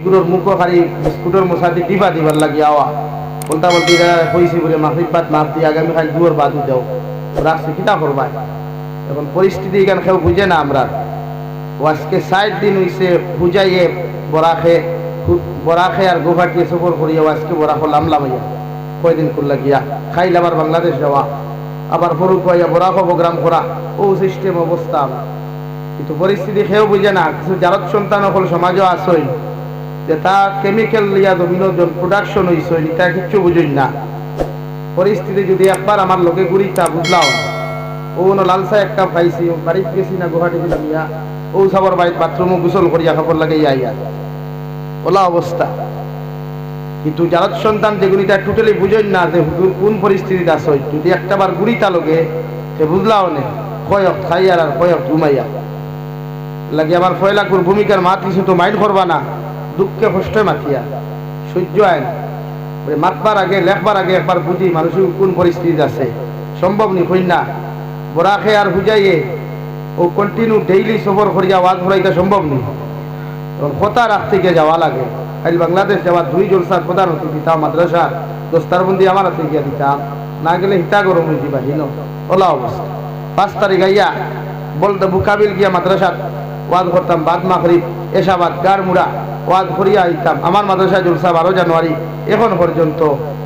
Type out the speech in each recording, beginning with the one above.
গুরুর মুখ খালি বিস্কুটের মশাতে টিপা দিবার লাগি আওয়া বলতা বলতে কইছি বলে মাহরিবাত মাফ দিয়ে আগামী খালি দুয়ার বাদু দাও রাখছি কিতা করবাই এখন পরিস্থিতি এখানে কেউ বুঝে না আমরা আজকে 60 দিন হইছে বুঝাইয়ে বরাখে আর গুয়াহাটি সফর করিয়া আজকে বরাখ লামলামাইয়া কয়দিন করলা গিয়া খাইলে আবার বাংলাদেশ যাওয়া আবার ফরুক হইয়া বরাখ প্রোগ্রাম করা ও সিস্টেম অবস্থা কিন্তু পরিস্থিতি কেউ বুঝে না কিছু জারত সন্তান হল সমাজও আসই যে তা কেমিক্যাল লিয়া বিনোদন প্রোডাকশন হইছে এটা কিচ্ছু বুঝুই না পরিস্থিতি যদি একবার আমার লোকে ঘুরিতা বুঝলাম ও লালসা একটা পাইছি বাড়িতে গেছি না গুয়াহাটি গেলাম ইয়া ও সবার বাড়ির বাথরুমও গোসল করিয়া খাবার লাগে ইয়া ওলা অবস্থা কিন্তু জারত সন্তান যেগুলিটা টোটালি বুঝেন না যে কোন পরিস্থিতিতে আসই যদি একটাবার ঘুরিতা লোকে সে বুঝলাও নে কয়ক খাইয়ার আর কয়ক ঘুমাইয়া লাগে আমার ফয়লাকুর ভূমিকার মাত কিছু তো মাইন্ড করবা না দুঃখে কষ্টে মাতিয়া সহ্য আইন মাতবার আগে লেখবার আগে একবার বুঝি মানুষের কোন পরিস্থিতি আছে সম্ভব নি হই না বরাখে আর বুঝাইয়ে ও কন্টিনিউ ডেইলি সফর করিয়া ওয়াজ ঘুরাইতে সম্ভব নি কথা রাখতে গিয়ে যাওয়া লাগে আজ বাংলাদেশ যাওয়ার 2 জলসার প্রধানমন্ত্রী দিতাম মাদ্রাসা দস্তারবন্দি আমার হাতে গিয়া দিতাম না গেলে হিতা গরম হয়ে দিবা হিন ওলা অবস্থা 5 তারিখ আইয়া বলতে বুকাবিল গিয়া মাদ্রাসা ওয়াজ করতাম বাদ মাগরিব এশাবাদ গারমুড়া ওয়াজ করিয়া আইতাম আমার মাদ্রাসা জলসা 12 জানুয়ারি এখন পর্যন্ত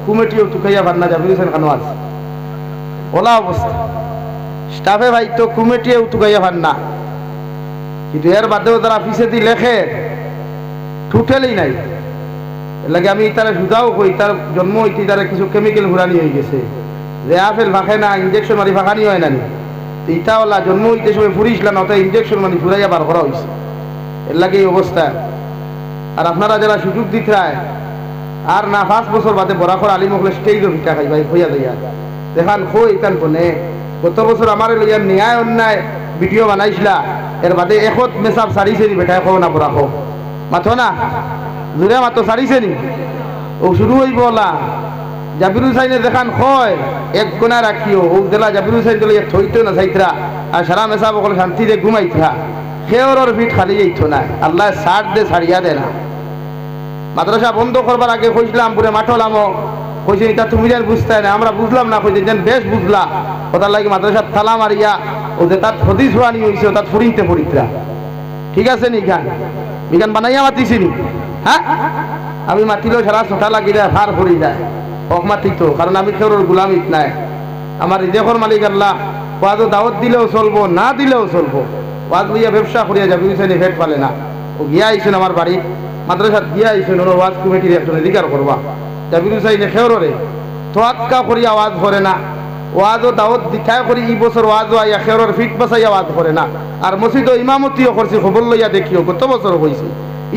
কমিটিও তুকাইয়া ভান্না যাবে খানোয়াজ ওলা অবস্থা স্টাফে ভাই তো কমিটিও তুকাইয়া ভান্না কিন্তু এর বাদেও তারা পিছে দি লেখে টোটালি নাই লাগে আমি তারা সুদাও কই তার জন্ম হইতে তারা কিছু কেমিক্যাল ঘুরানি হয়ে গেছে যে আপেল ফাঁকে না ইঞ্জেকশন মারি ফাঁকানি হয় না ইটা ওলা জন্ম হইতে সময় ফুরিসলা না ওটা ইঞ্জেকশন মারি ঘুরাইয়া বার করা হয়েছে এর লাগে এই অবস্থা আর আপনারা যারা সুযোগ দিতে আর না 5 বছর বাদে বরাকর আলী মহলে স্টেজও ভিটা খাই ভাই হইয়া যাইয়া দেখান কই ইতান কোনে গত বছর আমার লইয়া ন্যায় অন্যায় ভিডিও বানাইছিলা এর বাদে একত মেসাব সারিছে নি বেটা খাও না বরাকো মাথো না জুড়ে মাতো সারিছে নি ও শুরু হইব ওলা জাবির হুসাইনে দেখান হয় এক গুণা রাখিও ও দেলা জাবির হুসাইন দিলে থইতো না সাইত্রা আর সারা মেসাব সকল শান্তিতে ঘুমাইত্রা খেওর ভিট খালি যাইতো না আল্লাহ সার দে ছাড়িয়া দে না মাদ্রাসা বন্ধ করবার আগে কইছিলাম পুরে মাঠলামো কইছে এটা তুমি যেন বুঝতে না আমরা বুঝলাম না কইছে যেন বেশ বুঝলা ওটার লাগে মাদ্রাসা তালা মারিয়া ও যে তার হদিস হওয়ানি হয়েছে তার ফুরিতে ফুরিতরা ঠিক আছে নি গান বিজ্ঞান বানাইয়া মাতিছি নি হ্যাঁ আমি মাতিলেও সারা ছোটা লাগি যায় ভার ফুরি যায় হক মাতিত কারণ আমি খেউর গুলামিত নাই আমার রিজেকর মালিক আল্লাহ ওয়াজও দাওয়াত দিলেও চলবো না দিলেও চলবো ওয়াজ লইয়া ব্যবসা করিয়া যাবি হুসেনি ফেট পালে না ও গিয়া আইসেন আমার বাড়ি মাদ্রাসাত গিয়া আইসেন ওর ওয়াজ কমিটির একজন অধিকার করবা জাবির হুসাইনে খেউরে তোয়াক্কা করিয়া ওয়াজ করে না ওয়াজও দাওয়াত দিখায় করি এই বছর ওয়াজও আইয়া খেউরের ফিট বাসাইয়া ওয়াজ করে না আর মসজিদও ইমামতিও করছি খবর লইয়া দেখিও কত বছর হয়েছে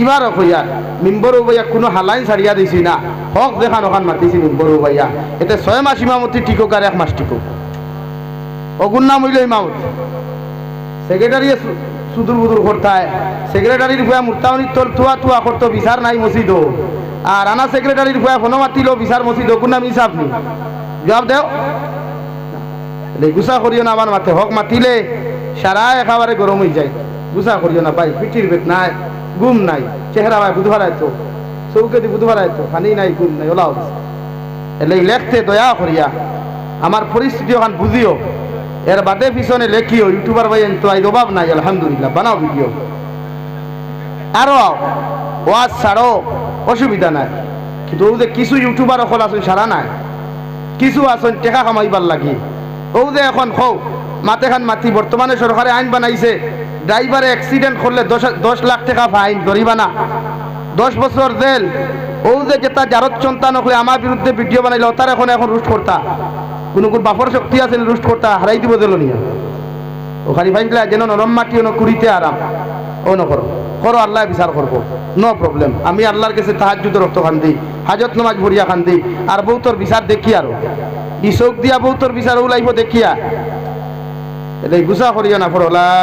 এবারও কইয়া মিম্বরও ভাইয়া কোনো হালাইন ছাড়িয়া দিছি না হক দেখান ওখান মাতিছি মিম্বরও ভাইয়া এতে 6 মাস ইমামতি টিকুক আর 1 মাস টিকুক অগুন নাম হইল ইমামতি সেক্রেটারি সুদূর বুদুর করতায় সেক্রেটারির ভয়া মুর্তাউনি তোর তুয়া করতো বিচার নাই মসজিদ আর আনা সেক্রেটারির ভয়া ফোন মাতিল বিচার মসজিদ কোন নাম হিসাব নি জবাব দেও গুসা করিও না আমার মাথে হক মাতিলে সারা একেবারে গরম হয়ে যায় গুসা করিও না ভাই পিঠির বেত নাই গুম নাই চেহারা ভাই বুধবার আইতো চৌকে দি বুধবার আইতো পানি নাই গুম নাই ওলাও এলে লেখতে দয়া করিয়া আমার পরিস্থিতি ওখান বুঝিও এর বাদে পিছনে লেখিও ইউটিউবার ভাই তো আই অভাব নাই আলহামদুলিল্লাহ বানাও ভিডিও আরো ওয়াজ ছাড়ো অসুবিধা নাই কিন্তু ও যে কিছু ইউটিউবার অকল আসুন সারা নাই কিছু আসুন টেকা কামাইবার লাগি ও যে এখন খৌ মাতে খান মাতি বর্তমানে সরকারে আইন বানাইছে ড্রাইভারে অ্যাক্সিডেন্ট করলে 10 লাখ টাকা ফাইন ধরিবা না 10 বছর জেল ও যে যেটা জারত সন্তান হলে আমার বিরুদ্ধে ভিডিও বানাইলো তার এখন রুস্ট করতা কোনো বাপর শক্তি আছে রুস্ট করতা হারাই দিব দিল নিয়ে ও খালি ফাইনলা যেন নরম মাটি ও কুড়িতে আরাম ও নকরো করো আল্লাহ বিচার করবো নো প্রবলেম আমি আল্লাহর কাছে তাহাজ্জুদের রক্ত খান দিই হাজত নামাজ ভরিয়া খান দিই আর বউতর বিচার দেখি আরো ই চোখ দিয়া বউতর বিচার ওলাইব দেখিয়া এটাই গুসা করিও না পড়ো লা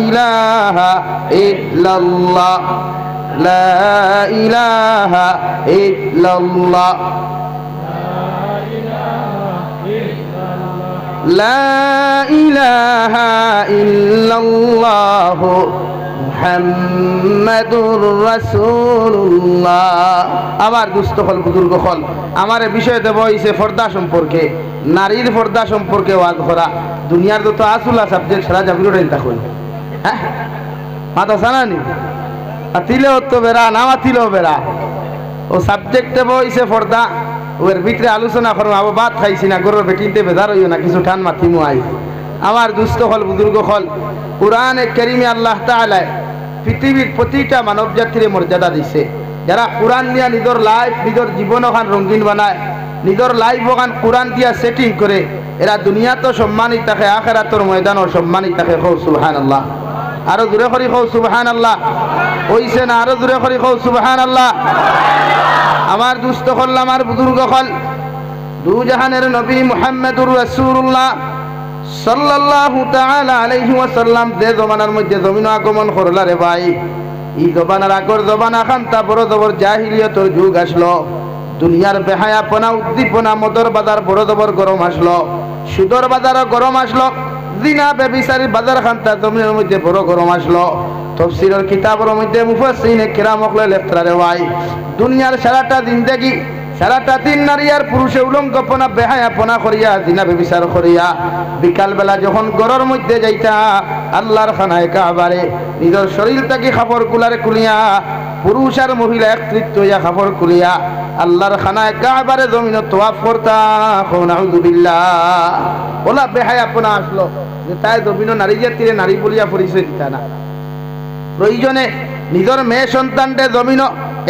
ইলাহা ইল্লাল্লাহ লা ইলাহা ইল্লাল্লাহ লা ইলাহা ইল্লাল্লাহ মুহাম্মাদুর রাসূলুল্লাহ। আবার দুস্থ হল বুজুর্গ হল আমার বিষয় দেব হইছে পর্দা সম্পর্কে, নারীর পর্দা সম্পর্কে ওয়াজ করা। দুনিয়ার যত আসুলা সাবজেক্ট সারা জাবির রেন্তা কই, হ্যাঁ মাথা জানানি আতিলেও তো বেড়া না আতিলেও বেড়া। ও সাবজেক্ট দেব হইছে পর্দা, ওর ভিতরে আলোচনা করো। আবার ভাত খাইছি না, গরুর বেটিনতে বেজার হইও না, কিছু ঠান মাথিমু আই। আমার দুস্থ হল বুজুর্গ হল কুরআনে কারীমে আল্লাহ তাআলা পৃথিবীর প্রতিটা মানব জাতির মর্যাদা দিছে। যারা কুরআন নিয়ে নিজের লাইফ নিজের জীবন ওখান রঙিন বানায়, নিজের লাইফ ওখান কুরআন দিয়া সেটিং করে, এরা দুনিয়া তো সম্মানিত থাকে, আখিরাতের ময়দানও সম্মানিত থাকে। কও সুবহানাল্লাহ। আরো জোরে করি কও সুবহানাল্লাহ। হইছে না? আরো জোরে করি কও সুবহানাল্লাহ। আমার দুস্থ হল আমার বুজুর্গ হল দু জাহানের নবী মুহাম্মদুর রাসূলুল্লাহ সাল্লাল্লাহু তাআলা আলাইহি ওয়াসাল্লাম যে জমানার মধ্যে জমিন আগমন করলা রে ভাই, এই জমানার আগর জমানা খান্তা বড় জবর জাহিলিয়তের যুগ আসলো। দুনিয়ার বেহায়াপনা উদ্দীপনা মদর বাজার বড় জবর গরম আসলো, সুদর বাজারও গরম আসলো, জিনা ব্যভিচারী বাজার খান্তা জমিনের মধ্যে বড় গরম আসলো। তাফসীরের কিতাবের মধ্যে মুফাসসিরিনে কিরাম হলে লেখরা রে ভাই, দুনিয়ার সারাটা জিন্দেগি সারাটা দিন নারী আর পুরুষে উলঙ্গপনা বেহায়াপনা করিয়া জিনা ব্যভিচার করিয়া বিকাল বেলা যখন ঘরের মধ্যে যাইতা আল্লাহর খানায় কাবারে নিজের শরীরটাকে কাপড় কুলারে কুলিয়া, পুরুষ আর মহিলা একত্রিত হইয়া কাপড় কুলিয়া আল্লাহর খানায় কাবারে জমিন তওয়াফ করতা। নাউযুবিল্লাহ। ওলা বেহায়াপনা আসলো যে তাই জমিন নারী জাতিরে নারী বলিয়া পরিচয় দিতা না। প্রয়োজনে নিজের মেয়ে সন্তানকে জমিন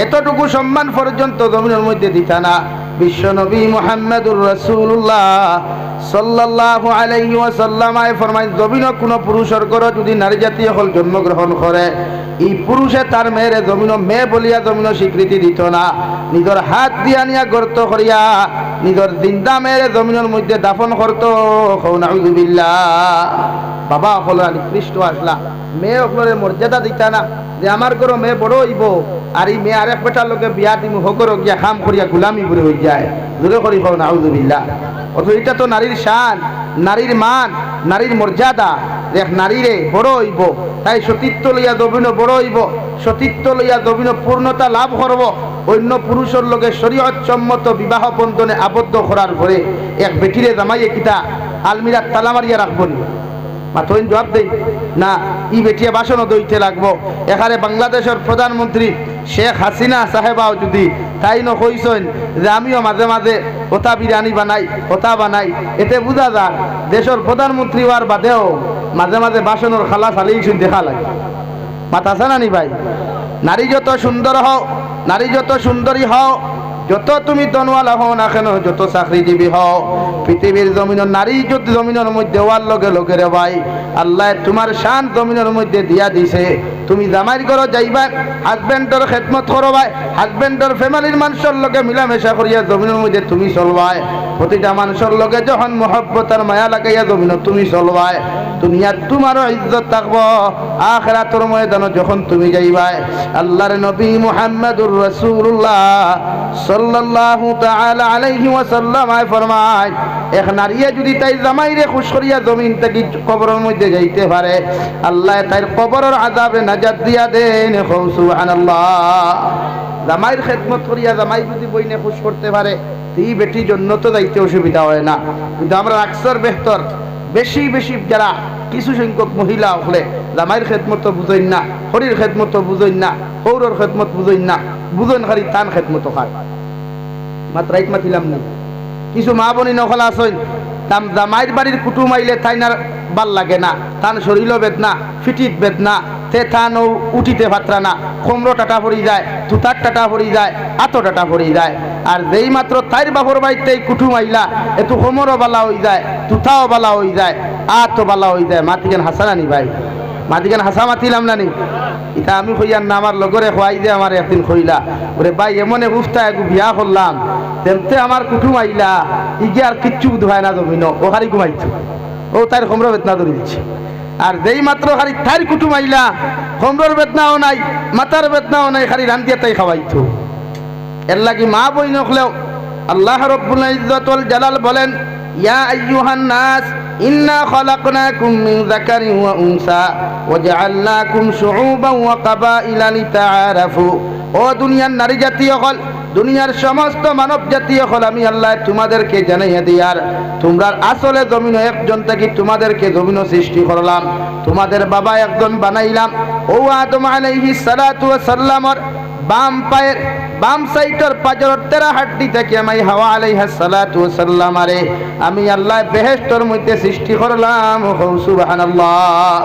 এতটুকু সম্মান পর্যন্ত জমিনের মধ্যে দিতা না। বিশ্ব নবী মুহাম্মদুর রাসূলুল্লাহ সাল্লাল্লাহু আলাইহি ওয়াসাল্লাম ফরমায়, জমিন কোন পুরুষের ঘরে যদি নারী জাতি হল জন্মগ্রহণ করে, এই পুরুষে তার মেয়ের জমিন মেয়ে বলিয়া জমিন স্বীকৃতি দিত না। নিজের হাত দিয়া নিয়া গর্ত করিয়া নিজের জিন্দা মেয়ের জমিনের মধ্যে দাফন করত। নাউযুবিল্লাহ। বাবা হল নিকৃষ্ট আসলা, মেয়ে হলের মর্যাদা দিতা না যে আমার ঘরে মেয়ে বড় হইব আর এই মেয়ে আরেক বেটার লোকে বিয়া দিমু হকর গিয়া খাম করিয়া গুলামি করে হয়ে যায়। জোরে করি কও নাউযুবিল্লাহ। অথচ এটা তো নারীর শান, নারীর মান, নারীর মর্যাদা। দেখ নারীরে বড় হইব, তাই সতীত্ব লইয়া দবিন বড় হইব, সতীত্ব লইয়া দবিন পূর্ণতা লাভ করব। অন্য পুরুষের লোকে শরীয়ত সম্মত বিবাহ বন্ধনে আবদ্ধ করার পরে এক বেটিরে জামাইয়ে কিতা আলমিরাত তালা মারিয়া রাখবনি? মাথইন জবাব দেই না, ই বেটিয়া বাসনও দইতে লাগবো। এখানে বাংলাদেশের প্রধানমন্ত্রী শেখ হাসিনা সাহেবাও যদি তাই নইছেন যে আমিও মাঝে মাঝে ওটা বিরিয়ানি বানাই ওটা বানাই, এতে বোঝা যায় দেশের প্রধানমন্ত্রী হওয়ার বাদেও মাঝে মাঝে বাসনের খালা চালিয়েছেন দেখা লাগে। মাথা জানানি ভাই, নারী যত সুন্দর হও, নারী যত সুন্দরী হও, যত তুমি দনওয়ালা হও না কেন, যত চাকরিজীবী হও, পৃথিবীর জমিনের নারী যদি জমিনের মধ্যে হওয়ার লগে লগে রে ভাই আল্লাহ তোমার শান জমিনের মধ্যে দিয়া দিছে। তুমি জামাইর ঘর যাইবা, হাজবেন্ডর খেদমত করবাই, হাজবেন্ডর ফ্যামিলির মানুষের লগে মিলামেশা করিয়া জমিনের মধ্যে তুমি চলবাই। প্রতিটা মানুষের লগে যখন মহব্বত আর মায়া লাগাইয়া জমিন তুমি চলবাই, দুনিয়াত তোমারও ইজ্জত থাকবো, আখিরাতের ময়দানে যখন তুমি যাইবাই। আল্লাহর নবী মুহাম্মদুর রাসূলুল্লাহ সাল্লাল্লাহু তাআলা আলাইহি ওয়াসাল্লাম ফরমায়, এক নারীয়ে যদি তাই জামাইরে খুশ করিয়া জমিন থেকে কবরের মধ্যে যাইতে পারে, আল্লাহ তার কবরের আযাবে নাজাত দিয়া দেন। সুবহানাল্লাহ। জামাইর খেদমত করিয়া জামাই যদি বইনে খুশ করতে পারে, এই বেটির জন্য তো যাইতে অসুবিধা হয় না। কিন্তু আমরা আকসর বেহতর বেশি বেশি যারা কিছু সংখ্যক মহিলা হলে জামাইয়ের খেদমত বুঝেন না, হরির খেদমত বুঝেন না, হৌরর খেদমত বুঝেন না, বুঝেন খালি তান খেদমত খায়। মাত্রাইত মাতিলাম নি কিছু মা বনি নকলা আসেন, তাম জামাইয়ের বাড়ির কুটুম আইলে তাইনার ভাল লাগে না, তান শরীরও বেদনা, ফিটিত বেদনা, তে থান উঠিতে ভাত্রা না, কোমরো টাটা পড়ি যায়, তুতার টাটা পড়ি যায়, আতো টাটা পড়ি যায়। আর যেই মাত্র তাইর বাপর বাড়িতে কুটুম আইলা, একটু কোমরও বালা হয়ে যায়, তুতাও বালা হয়ে যায়, আতো বালা হয়ে যায়। মাতিকেন হাসানানি ভাই, মাতিকেন হাসা মাতিলাম না নি? এটা আমি কইয়ার না, আমার লগরে খোয়াই যে আমার একদিন কইলা, ওরে ভাই এমন উফতা এক বিয়া করলাম, তেমতে আমার কুটুম আইলা, ইগে আর কিচ্ছু বুধ হয় না জমিন, ও খালি ঘুমাইতো, ও তার কোমর বেদনা ধরে দিচ্ছে। আর যেই মাত্র খালি তার কুটুম আইলা, কোমরের বেদনাও নাই, মাথার বেদনাও নাই, খালি রান্দিয়া তাই খাওয়াইতো। এর লাগি মা বই নকলেও আল্লাহ রব্বুল ইজ্জত ওয়াল জালাল বলেন, ইয়া আইয়ুহান নাস ইন্না খালাকনাকুম মিন যাকারিন ওয়া উনসা ওয়া জাআলনাকুম শুউবান ওয়া কাবাইলা লিতাআরাফু। ও দুনিয়ার নারী জাতীয় হল, দুনিয়ার সমস্ত মানব জাতীয় হল, আমি আল্লাহ তোমাদেরকে জানাইয়া দিয়ার তোমরা আসলে জমিন একজন থেকে তোমাদেরকে জমিন সৃষ্টি করলাম, তোমাদের বাবা একজন বানাইলাম। ও আদম আলাইহিস সালাতু ওয়াস সালামের বাম পায়ের বাম সাইডের পাজর তেরা হাড্ডি থেকে আমি হাওয়া আলাইহিস সালাতু ওয়াস সালাম আরে আমি আল্লাহ বেহেশতের মধ্যে সৃষ্টি করলাম। সুবহানাল্লাহ।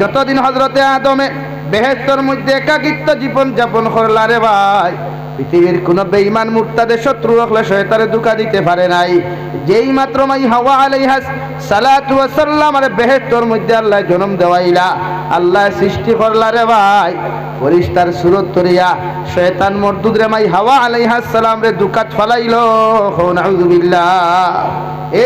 যতদিন হযরতে আদমে বেহেশতের মধ্যে একাকিত্ব জীবন যাপন করলা রে ভাই, পৃথিবীর কোন বেঈমান মুরতাদের শত্রু হলে শয়তানে ধোঁকা দিতে পারে নাই। যেই মাত্র মাই হাওয়া আলাইহিস সালাতু ওয়াস সালাম আরে বেহেশতের মধ্যে আল্লাহ জন্ম দেওয়াইলা, আল্লাহ সৃষ্টি করলা রে ভাই, ফেরেশতার সুরত তরিয়া শয়তান মরদুদ রে মাই হাওয়া আলাইহিস সালাম রে দুকাত ফালাইলো। নাউযুবিল্লাহ।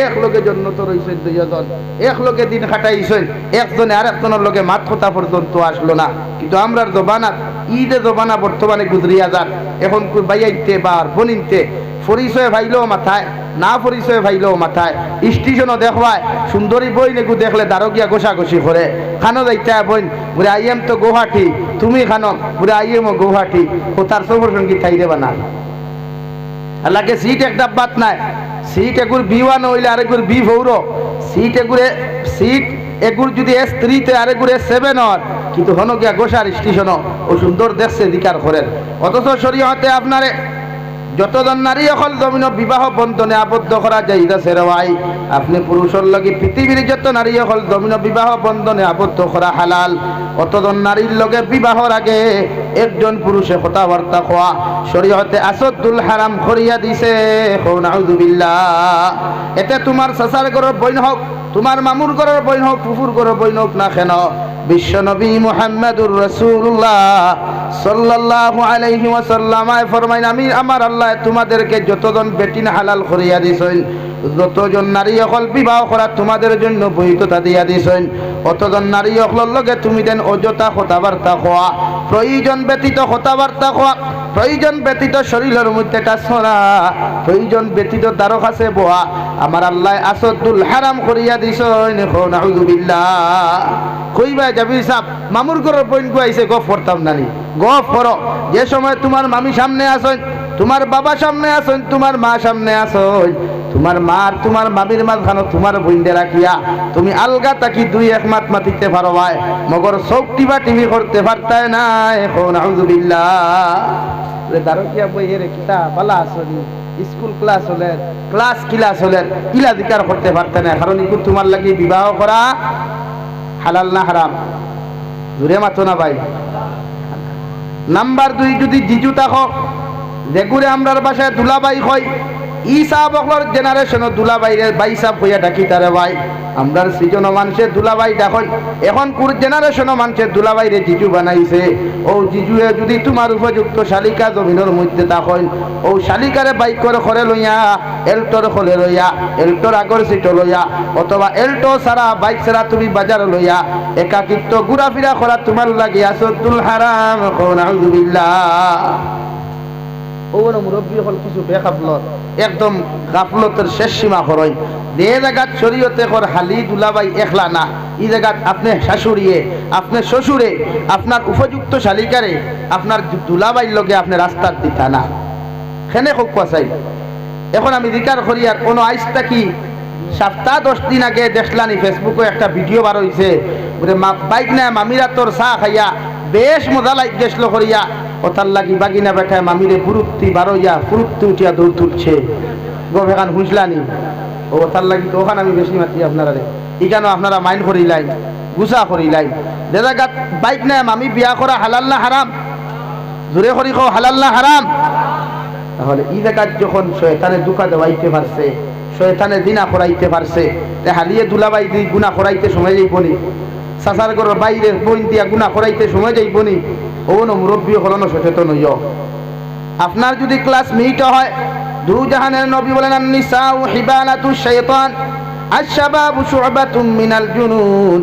এক লোকে জন্য তো রইছেন দুইজন, এক লোকে দিন খাটাইছেন, একজনে আর একজনের লোকে মাত কথা পর্যন্ত আসলো না। কিন্তু আমরার জবানাত ঈদে জবানা বর্তমানে গুজরিয়া যাক, এখন বাইয়াইতে বার বনিনতে পরিচয় ভাইলেও মাথায়, না পরিচয় ভাইলেও মাথায়, স্টেশনও দেখবায় সুন্দরী বই নেকু দেখলে দারোগিয়া গোসাগোসি করে। খানো যাইতে বইন বলে আইএম তো গৌহাটি, তুমি খানো বলে আইএম ও গৌহাটি, ও তার সফর সঙ্গী থাই দেবা না। আল্লাহকে সিট একটা বাত নাই, সিট এগুর বি1 হইলে আরেকুর বি4, সিট এগুরে সিট এগুর যদি S3 তে আরেকুর S7 হন, কিন্তু হনো গিয়া গোসার স্টেশন ও সুন্দর দেখছে দিকার করেন। অথচ শরীয়তে আপনারে যতজন নারী অকল জমিন বিবাহ বন্ধনে আবদ্ধ করা যাইতাছে রে ভাই, আপনি পুরুষের লগে পৃথিবীর যত নারী অকল জমিন বিবাহ বন্ধনে আবদ্ধ করা হালাল। অতজন নারীর লগে বিবাহর আগে একজন পুরুষে কথাবার্তা কোয়া শরীয়তে আসাদুল হারাম করিয়া দিছে। নাউযুবিল্লাহ। এতে তোমার চাচার ঘরের বইন হোক, তোমার মামুর ঘরের বইন হোক, ফুফুর ঘরের বইন হোক না কেন, বিশ্বনবী মুহাম্মদুর রাসূলুল্লাহ সাল্লাল্লাহু আলাইহি ওয়াসাল্লাম ফরমাইন, আমি আমার আল্লাহ তোমাদেরকে যতজন বেটিন হালাল করিয়া দিছেন, যতজন নারী অকল বিবাহ করা তোমাদের জন্য বৈধতা দিয়া দিছেন, অতজন নারী অকলের লগে তুমি দেন অযথা কথাবার্তা কোয়া, প্রয়োজন ব্যতীত কথাবার্তা কোয়া, প্রয়োজন ব্যতীত শরীরের মধ্যে টাছরা, প্রয়োজন ব্যতীত দ্বারক আছে বোয়া আমার আল্লাহ আসাদুল হারাম করিয়া দিছেন। নাউযুবিল্লাহ। কইবা যাবি সাহেব মামুর ঘরের বইন গুয়াইছে গফ করতাম নানি, গফ করো। যে সময় তোমার মামি সামনে আসেন, তোমার বাবা সামনে আসেন, তোমার মা সামনে আসেন, তোমার মা আর তোমার মামির মাঝখানে তোমার বইন্দে রাখিয়া তুমি আলগা তাকি দুই এক মাত মাতিতে পারো ভাই, মগর চোখ টিবা টিভি করতে পারতায় না। নাউযুবিল্লাহ। দারকিয়া বইয়ের কিতা বালা আসনি, স্কুল ক্লাস হলে ক্লাস ক্লাস হলে ইলা দিকার করতে পারতে না, কারণ ইকু তোমার লাগি বিবাহ করা হালাল না হারাম? জুড়ে মাতো না ভাই। নাম্বার 2, যদি জিজু থাকো, যেগুলো আমরার বাসায় দুলাবাই হয়, ই সাহাবকলর জেনারেশন দুলাবাইরে বাই সাহ হইয়া ডাকি তারে ভাই, আমরার সিজন মানুষের দুলাবাই ডাকই। এখন কোন জেনারেশন মানুষের দুলাবাইরে জিজু বানাইছে। ও জিজুয়ে যদি তোমার উপযুক্ত শালিকা জমিনের মধ্যে থাকেন, ও শালিকারে বাইক করে লইয়া, এল্টোর খলে লইয়া, এল্টোর আগর সিট লইয়া, অথবা এল্টো ছাড়া বাইক ছাড়া তুমি বাজার লইয়া একাকিত্ব ঘুরাফিরা করা তোমার লাগে আসাদুল হারাম। নাউযুবিল্লাহ। ওর মুরব্বী হল কিছু বেগাফলত, একদম গাফলতের শেষ সীমা করই। যে জায়গাত শরীয়তে কর হালি দুলাবাই একলা না, এই জায়গাত আপনি শাশুড়িয়ে, আপনার শ্বশুরে, আপনার উপযুক্ত শালিকারে, আপনার দুলাবাইর লগে আপনি রাস্তার দিতা না, খেনে হোক চাই। এখন আমি জিকার করি আর কোনো আইসটা কি সপ্তাহ 10 দিন আগে দেখলানি ফেসবুকে একটা ভিডিও বার হয়েছে, বাইক না মামিরা তোর চা খাইয়া বেশ মজা লাগ গেছিল করিয়া, ওতার লাগি বাগিনা বেঠায় মামিরে ফুরুত্তি বারইয়া ফুরুত্তি উঠিয়া দৌড় তুলছে। গোখান হুঁসলানি ও তার লাগি তো ওখানে আমি বেশি মাতি আপনারা এখানেও আপনারা মাইন্ড করিলাই, গুছা করিলাই। যে জায়গাত বাইক নাই মামি বিয়া করা হালাল না হারাম? জোরে করি কও হালাল না হারাম? তাহলে এই জায়গাত যখন শয়তানে দুকা দেওয়াইতে পারছে, শয়তানে দিনা করাইতে পারছে, হালিয়ে দুলাবাই দি গুণা করাইতে সময় যাইবনি, চাচার ঘরের বাইরে বইন দিয়া গুণা করাইতে সময় যাইবনি। ও মুরব্বী হলনো সচেতন হইয়। আপনার যদি ক্লাস মিট হয়, দু জাহানের নবী বলেন আন-নিসাউ হিবালাতুশ শাইতান, আশ-শাবাবু শু'বাতুম মিনাল জুনুন।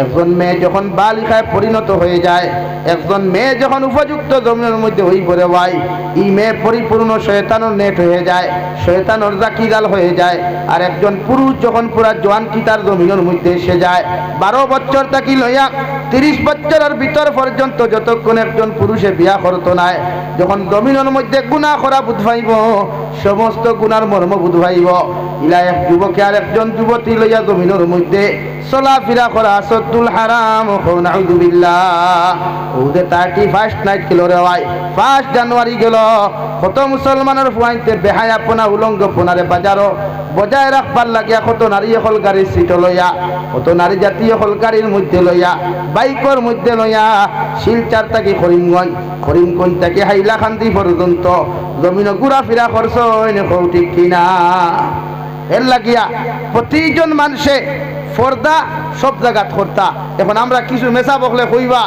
একজন মেয়ে যখন বালিকায় পরিণত হয়ে যায়, একজন মেয়ে যখন উপযুক্ত জমিনের মধ্যে হই পড়ে ভাই, এই মেয়ে পরিপূর্ণ শয়তানের নেট হয়ে যায়, শয়তানের জাকিদাল হয়ে যায়। আর একজন পুরুষ যখন পুরা জোয়ান কি তার জমিনের মধ্যে এসে যায়, 12 বছর থাকি লইয়া 30 বছরের ভিতর পর্যন্ত যতক্ষণ একজন পুরুষে বিয়া করতো না, যখন জমিনের মধ্যে গুনাহ করা বুঝ পাইব, সমস্ত গুনার মর্ম বুঝ পাইব, ইলা এক যুবকে আর একজন যুবতী লইয়া জমিনের মধ্যে চলাফেরা করা সদ্দুল হারাম। নাউযুবিল্লাহ। ওদে 31st নাইট গেল রে ভাই, 1 জানুয়ারি গেল। কত মুসলমানের ফুয়াইতে বেহায়াপনা উলঙ্গপনারে বাজারও বজায় রাখবার লাগিয়া কত নারী হল গাড়ির সিট লইয়া, কত নারী জাতীয় হল গাড়ির মধ্যে লইয়া, বাইকের মধ্যে লইয়া শিলচার থেকে করিমগঞ্জ, করিমগঞ্জ থেকে হাইলাকান্দি পর্যন্ত জমিন ঘুরাফেরা করছ, ঠিক কিনা? এর লাগিয়া প্রতিজন মানুষে পর্দা সব জায়গাত করতা। এখন আমরা কিছু মেসা বকলে কইবা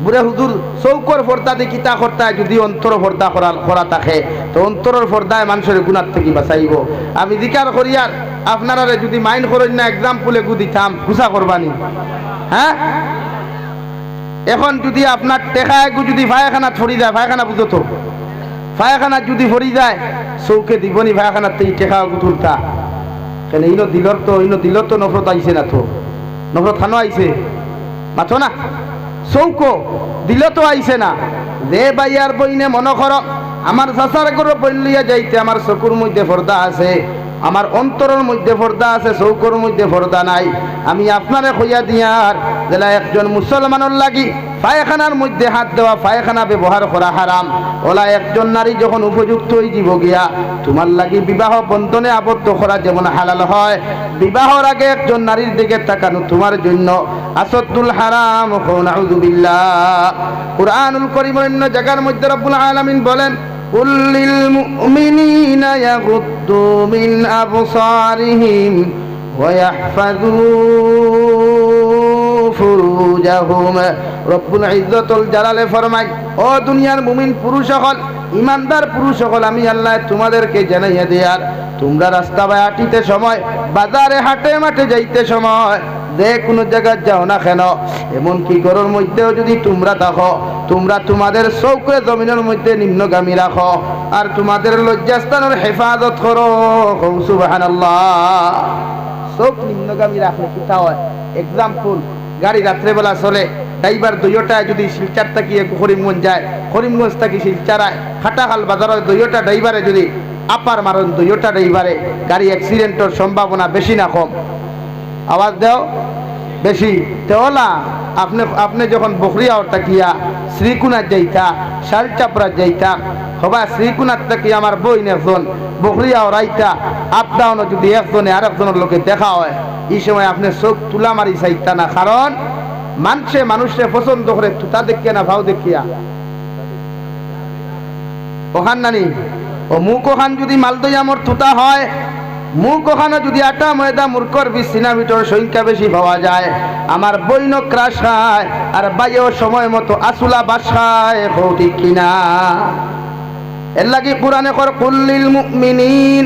বুড়ে হুজুর চৌকর পর্দা দিয়ে কিতা করতা, যদি অন্তর পর্দা করা থাকে তো অন্তরের পর্দায় মানুষের গুণার থেকে বাঁচাইব। আমি জিকার করি আর আপনারা যদি মাইন্ড করেন না, এক্সাম্পলে গুদিতাম গুছা করবানি। হ্যাঁ, এখন যদি আপনার টেকায় যদি ভাইখানা ছড়ি যায়, ভাইখানা বুঝো তো, ভাইখানা যদি ভরি যায় চৌকে দিবনি ভাইখানার থেকে টেকা তুলতা কেন? ইনো দিলর তো নফরত আইছে না, তো নফরত খানো আইছে মাথো না, চৌকো দিল তো আইছে না। যে বাইয়ার বইনে মনে কর আমার চাচার করে বইন লইয়া যাইতে আমার চকুর মধ্যে পর্দা আছে, আমার অন্তরের মধ্যে পর্দা আছে, চৌকর মধ্যে পর্দা নাই, আমি আপনারে কইয়া দিয়ার জেলা একজন মুসলমানের লাগি পায়খানার মধ্যে হাত দেওয়া, পায়খানা ব্যবহার করা হারাম। ওলা একজন নারী যখন উপযুক্ত হয়ে যাব গিয়া তোমার লাগি বিবাহ বন্ধনে আবদ্ধ করা যেমন হালাল হয়, বিবাহর আগে একজন নারীর দিকে তাকানো তোমার জন্য আসদ্দুল হারাম। নাউযুবিল্লাহ। কুরআনুল কারীমের অন্য জায়গার মধ্যে রব্বুল আলামিন বলেন, কুল লিল মুমিনিনা ইয়াগুদ্দু মিন আবসারিহিম ওয়া ইয়াহফাযু ফুরুজাহুম। রব্বুল ইজ্জতুল জালালে ফরমায়, ও দুনিয়ার মুমিন পুরুষ সকল, ইমানদার পুরুষ সকল, আমি আল্লাহ তোমাদেরকে জানাইয়া দেয়ার তোমরা রাস্তা বাই হাঁটিতে সময়, বাজারে হাটে মাঠে যাইতে সময়, যে কোনো জায়গায় যাও না কেন, এমনকি ঘরের মধ্যেও যদি তোমরা থাকো, তোমরা তোমাদের চৌকে জমিনের মধ্যে নিম্নগামী রাখো আর তোমাদের লজ্জাস্থানের হেফাজত করো। সুবহানাল্লাহ। চৌক নিম্নগামী রাখলে কিতা হয়? এক্সাম্পল, গাড়ি রাত্রেবেলা চলে, ড্রাইভার দুইটায় যদি শিলচার তাকিয়ে করিমগঞ্জ যায়, করিমগঞ্জ থাকি শিলচারায় খাটাখাল বাজারের দুইটা ড্রাইভারে যদি আপার মারণ, দুইটা ড্রাইভারে গাড়ি অ্যাক্সিডেন্টের সম্ভাবনা বেশি না কম? আওয়াজ দেও বেশি। তেওলা আপনি যখন বকরিয়া তাকিয়া শ্রীকুনার যাইতা, শালচাপড়া যাইতা, হবা শ্রীকুনার তাকি আমার বইন একজন বকরিয়া রাইতা, আপ ডাউন যদি একজনে আর একজনের লোকে দেখা হয়, এই সময় আপনি চোখ তুলা মারি চাইতা না, কারণ মানুষে পছন্দ করে তুতা দেখিয়া না ভাও দেখিয়া। ওখান নানি ও মুখ ওখান যদি মালদইয়ামর তুতা হয়, মুখ ওখানে যদি আটা ময়দা মূর্খর বিছিনা ভিতর সংখ্যা বেশি পাওয়া যায়, আমার বইন ক্রাশ খায় আর বাইও সময় মতো আসুলা বাসায়। ঠিক কিনা? এর লাগি কুরআনে কর, কুল্লিল মুমিনিন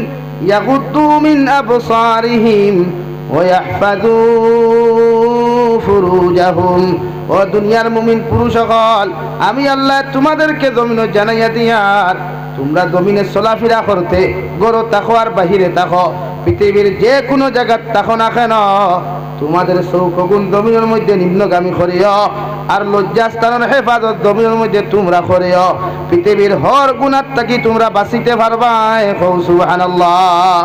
ইয়াগুদ্দু মিন আবসারিহিম ওয়া ইয়াহফাযু ফুরুজাহুম। ও দুনিয়ার মুমিন পুরুষ সকল, আমি আল্লাহ তোমাদেরকে জমিনে জানাইয়া দিয়ার তোমরা জমিনে চলাফেরা করতে, গরো তাকো আর বাহিরে তাকো, পৃথিবীর যে কোনো জায়গায় তাকো না কেন, তোমাদের চৌকগুণ জমিনের মধ্যে নিম্নগামী করিও আর লজ্জাস্থানের হেফাজত জমিনের মধ্যে তোমরা করিও। পৃথিবীর হর গুণার থাকি তোমরা বাঁচিতে পারবা। সুবহানাল্লাহ।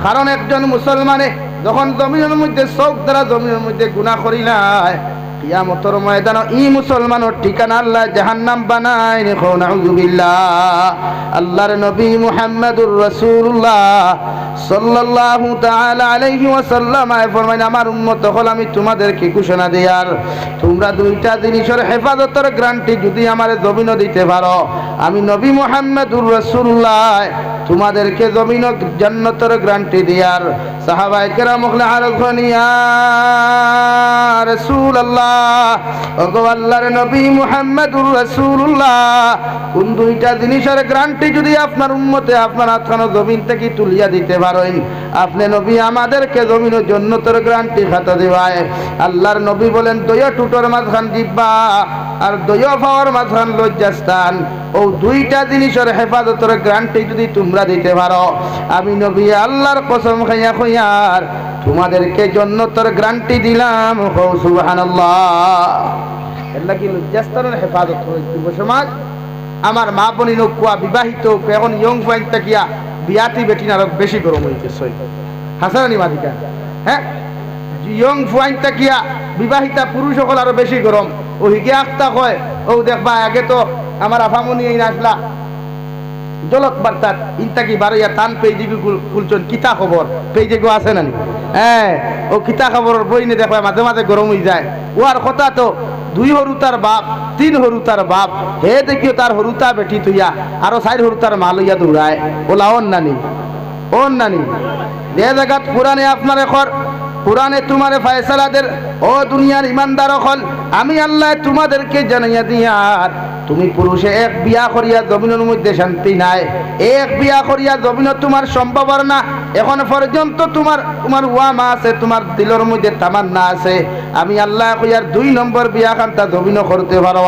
কারণ একজন মুসলমানে যখন জমিনের মধ্যে চৌক দ্বারা জমিনের মধ্যে গুনাহ করিলাই, কিয়ামতের ময়দানে ই মুসলমানের ঠিকানা আল্লাহ জাহান্নাম বানায়। নাউযুবিল্লাহ। আল্লাহর নবী মুহাম্মদুর রাসূলুল্লাহ সাল্লাল্লাহু তাআলা আলাইহি ওয়াসাল্লাম ফরমায়, আমার উম্মত হল আমি তোমাদেরকে ঘোষণা দেয়ার তোমরা দুইটা জিনিসের হেফাজতের গ্যারান্টি যদি আমারে জমিনে দিতে পারো, আমি নবী মুহাম্মদুর রাসূলুল্লাহ তোমাদেরকে জমিনে জান্নাতের গ্যারান্টি দেয়ার। সাহাবায়ে কেরাম বললেন, ইয়া রাসূলুল্লাহ ওগো আল্লাহর নবী মুহাম্মদুর রাসূলুল্লাহ, কোন দুইটা জিনিসের গ্যারান্টি যদি আপনার উম্মতে আপনার হাতখানো জমিন থেকে তুলিয়া দিতে পারেন, আপনি নবী আমাদেরকে জমিনের জান্নাতের গ্যারান্টি খাতা দিবায়। আল্লাহর নবী বলেন, দয়া টুটোর মাঝখান জিব্বা আর দয়া পাওয়ার মাঝখান লজ্জাস্থান, ও দুইটা জিনিসের হেফাজতের গ্যারান্টি যদি তোমরা দিতে পারো, আমি নবী আল্লাহর কসম খাইয়া কইয়ার তোমাদেরকে জান্নাতের গ্যারান্টি দিলাম। সুবহানাল্লাহ। এর লাগি লজ্জাস্থানের হেফাজত করে যুব সমাজ। আমার মা বোনি নকুয়া বিবাহিত এখন ইয়ং পয়েন্ট তাকিয়া বিয়াতি বেটিন আরো বেশি গরম হইতেছে। হাসানি মাদিকা, হ্যাঁ, ইয়ং পয়েন্ট তাকিয়া বিবাহিতা পুরুষ সকল আরো বেশি গরম। ও হিগে আখতা কয়, ও দেখবা আগে তো আমার আফামনি এই আসলা জলক বার্তার ইনতাকি বারইয়া তান পেজে খুলছেন কিতা খবর পেজে গো আছে নানি, হ্যাঁ, ও কিতা খবরের বই নে দেখবা মাঝে মাঝে গরম হয়ে যায়। ও আর কথা তো 2 হরুতার বাপ 3 হরুতার বাপ, হে দেখিও তার হরুতা বেটি তুইয়া আরো 4 হরুতার মাল হইয়া দৌড়ায়। ওলা ওন নানি দে জায়গাত পুরানে আপনার এখন পুরানে তোমারে ফয়সালাদের ও দুনিয়ার ইমানদার হল, আমি আল্লাহ তোমাদেরকে জানাইয়া দিয়ার তুমি পুরুষে এক বিয়া করিয়া জমিনের মধ্যে শান্তি নাই, এক বিয়া করিয়া জমিন তোমার সম্ভব না। এখন পর্যন্ত তোমার ওয়ামা আছে, তোমার দিলের মধ্যে তামান্না আছে, আমি আল্লাহ কইয়ার 2 নম্বর বিয়া খান্তা জমিন করতে পারো।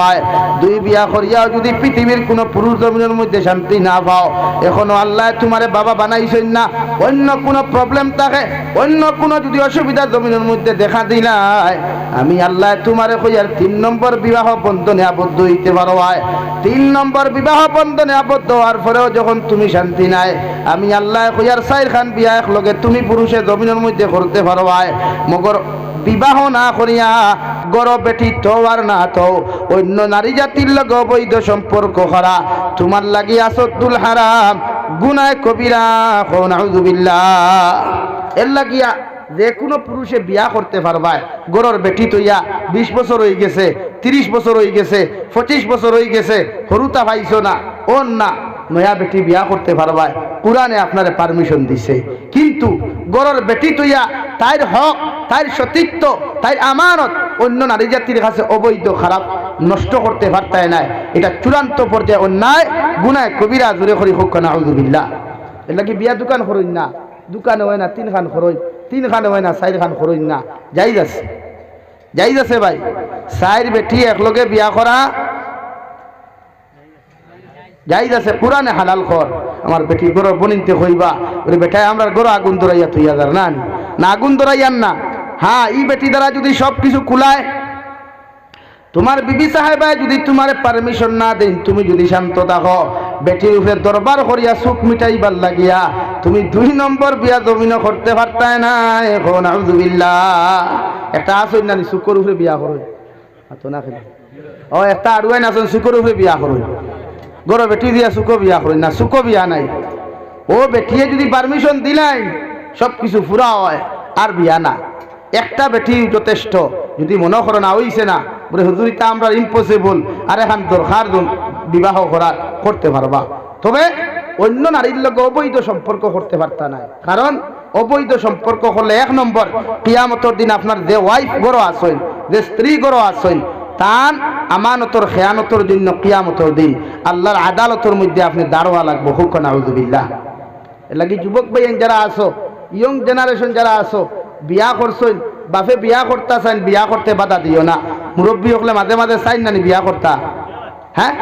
2 বিয়া করিয়াও যদি পৃথিবীর কোনো পুরুষ জমিনের মধ্যে শান্তি না পাও, এখনো আল্লাহ তোমারে বাবা বানাইছেন না, অন্য কোনো প্রবলেম থাকে, অন্য কোনো যদি অসুবিধা জমিনের মধ্যে দেখা দিলাই, আমি আল্লাহ তোমারে কইয়ার 3 নম্বর বিবাহ বন্ধনে আবদ্ধ হইতে পারো। 3 নম্বর বিবাহ বন্ধনে আবদ্ধ হওয়ার পরেও যখন তুমি শান্তি নাই, আমি আল্লাহ কইয়ার 4 খান বিয়া একলগে তুমি পুরুষে জমিনের মধ্যে করতে পারো। মগর বিবাহ না করিয়া গড় বেটি তো আর না তো অন্য নারী জাতির লগে অবৈধ সম্পর্ক করা তোমার লাগি আসদ্দুল হারাম, গুনাহ কবিরা। নাউযুবিল্লাহ। এর লাগিয়া যে কোনো পুরুষে বিয়া করতে পারবা, গড়র বেটি তৈয়া 20 বছর হয়ে গেছে, 30 বছর হয়ে গেছে, 25 বছর হয়ে গেছে, হরুতা পাইছো না, ওর না নয়া বেটি বিয়া করতে পারবা, কুরআনে আপনারে পারমিশন দিছে। কিন্তু গড়র বেটি তৈয়া তাইর হক, তাইর সতীত্ব, তাইর আমানত অন্য নারী জাতির কাছে অবৈধ খারাপ নষ্ট করতে পারতায় না। এটা চূড়ান্ত পর্যায়ে অন্যায়, গুনাহ কবিরা। জোরে করি হোক না, নাউযুবিল্লাহ। এর লাগি বিয়া দোকান করইন না, দোকানে হয় না 3 খান খরচ, 3 খান হয় না 4 খান খরচ না, যাইজ আছে ভাই। 4 বেটি একলগে বিয়া করা যাইজ আছে, পুরানে হালাল কর। আমার বেটি গরো বনিতে হইবা ওরে বেটায় আমরা গরো আগুন ধরাইয়া তুইয়া যার না আগুন ধরাইয়ান না। হ্যাঁ, এই বেটি দ্বারা যদি সব কিছু কুলায়, তোমার বিবি সাহেবায় যদি তোমার পারমিশন না দেন, তুমি যদি শান্ত থাকো, বেটির উপরে দরবার করিয়া সুখ মিটাইবার লাগিয়া তুমি 2 নম্বর বিয়া জমিন করতে পারতাই না। এখন নাউযুবিল্লাহ। একটা আসই না সুকর উপরে বিয়া করই তো না খেলে, ও একটা আড়ুয়াই না সুকর উপরে বিয়া করই, গরো বেটি দিয়া সুকো বিয়া করি না, সুকো বিয়া নাই। ও বেটিয়ে যদি পারমিশন দিলাই সব কিছু পুরা হয়, আর বিয়া না। একটা বেটি যথেষ্ট। যদি মনে করো না হইছে না, বলে হুজুরিটা আমরা ইম্পসিবল, আর এখন দরকার বিবাহ করতে পারবা, তবে অন্য নারীর লগে অবৈধ সম্পর্ক করতে পারতা না। কারণ অবৈধ সম্পর্ক করলে 1 নম্বর কিয়ামতের দিন আপনার যে ওয়াইফ গড়ো আসেন, যে স্ত্রী গড়ো আসেন, তান আমানতর খেয়ানতর জন্য কিয়ামতের দিন আল্লাহর আদালতের মধ্যে আপনি দাঁড়াওয়া লাগবো। হুক নাউযুবিল্লাহ। এর লাগি যুবক ভাই যারা আসো, ইয়ং জেনারেশন যারা আসো, বিয়া করছেন, বাপে বিয়া করতে চান, বিয়া করতে বাধা দিও না। মুরব্বী হলে মাঝে মাঝে চাইন না বিয়া করতা, হ্যাঁ,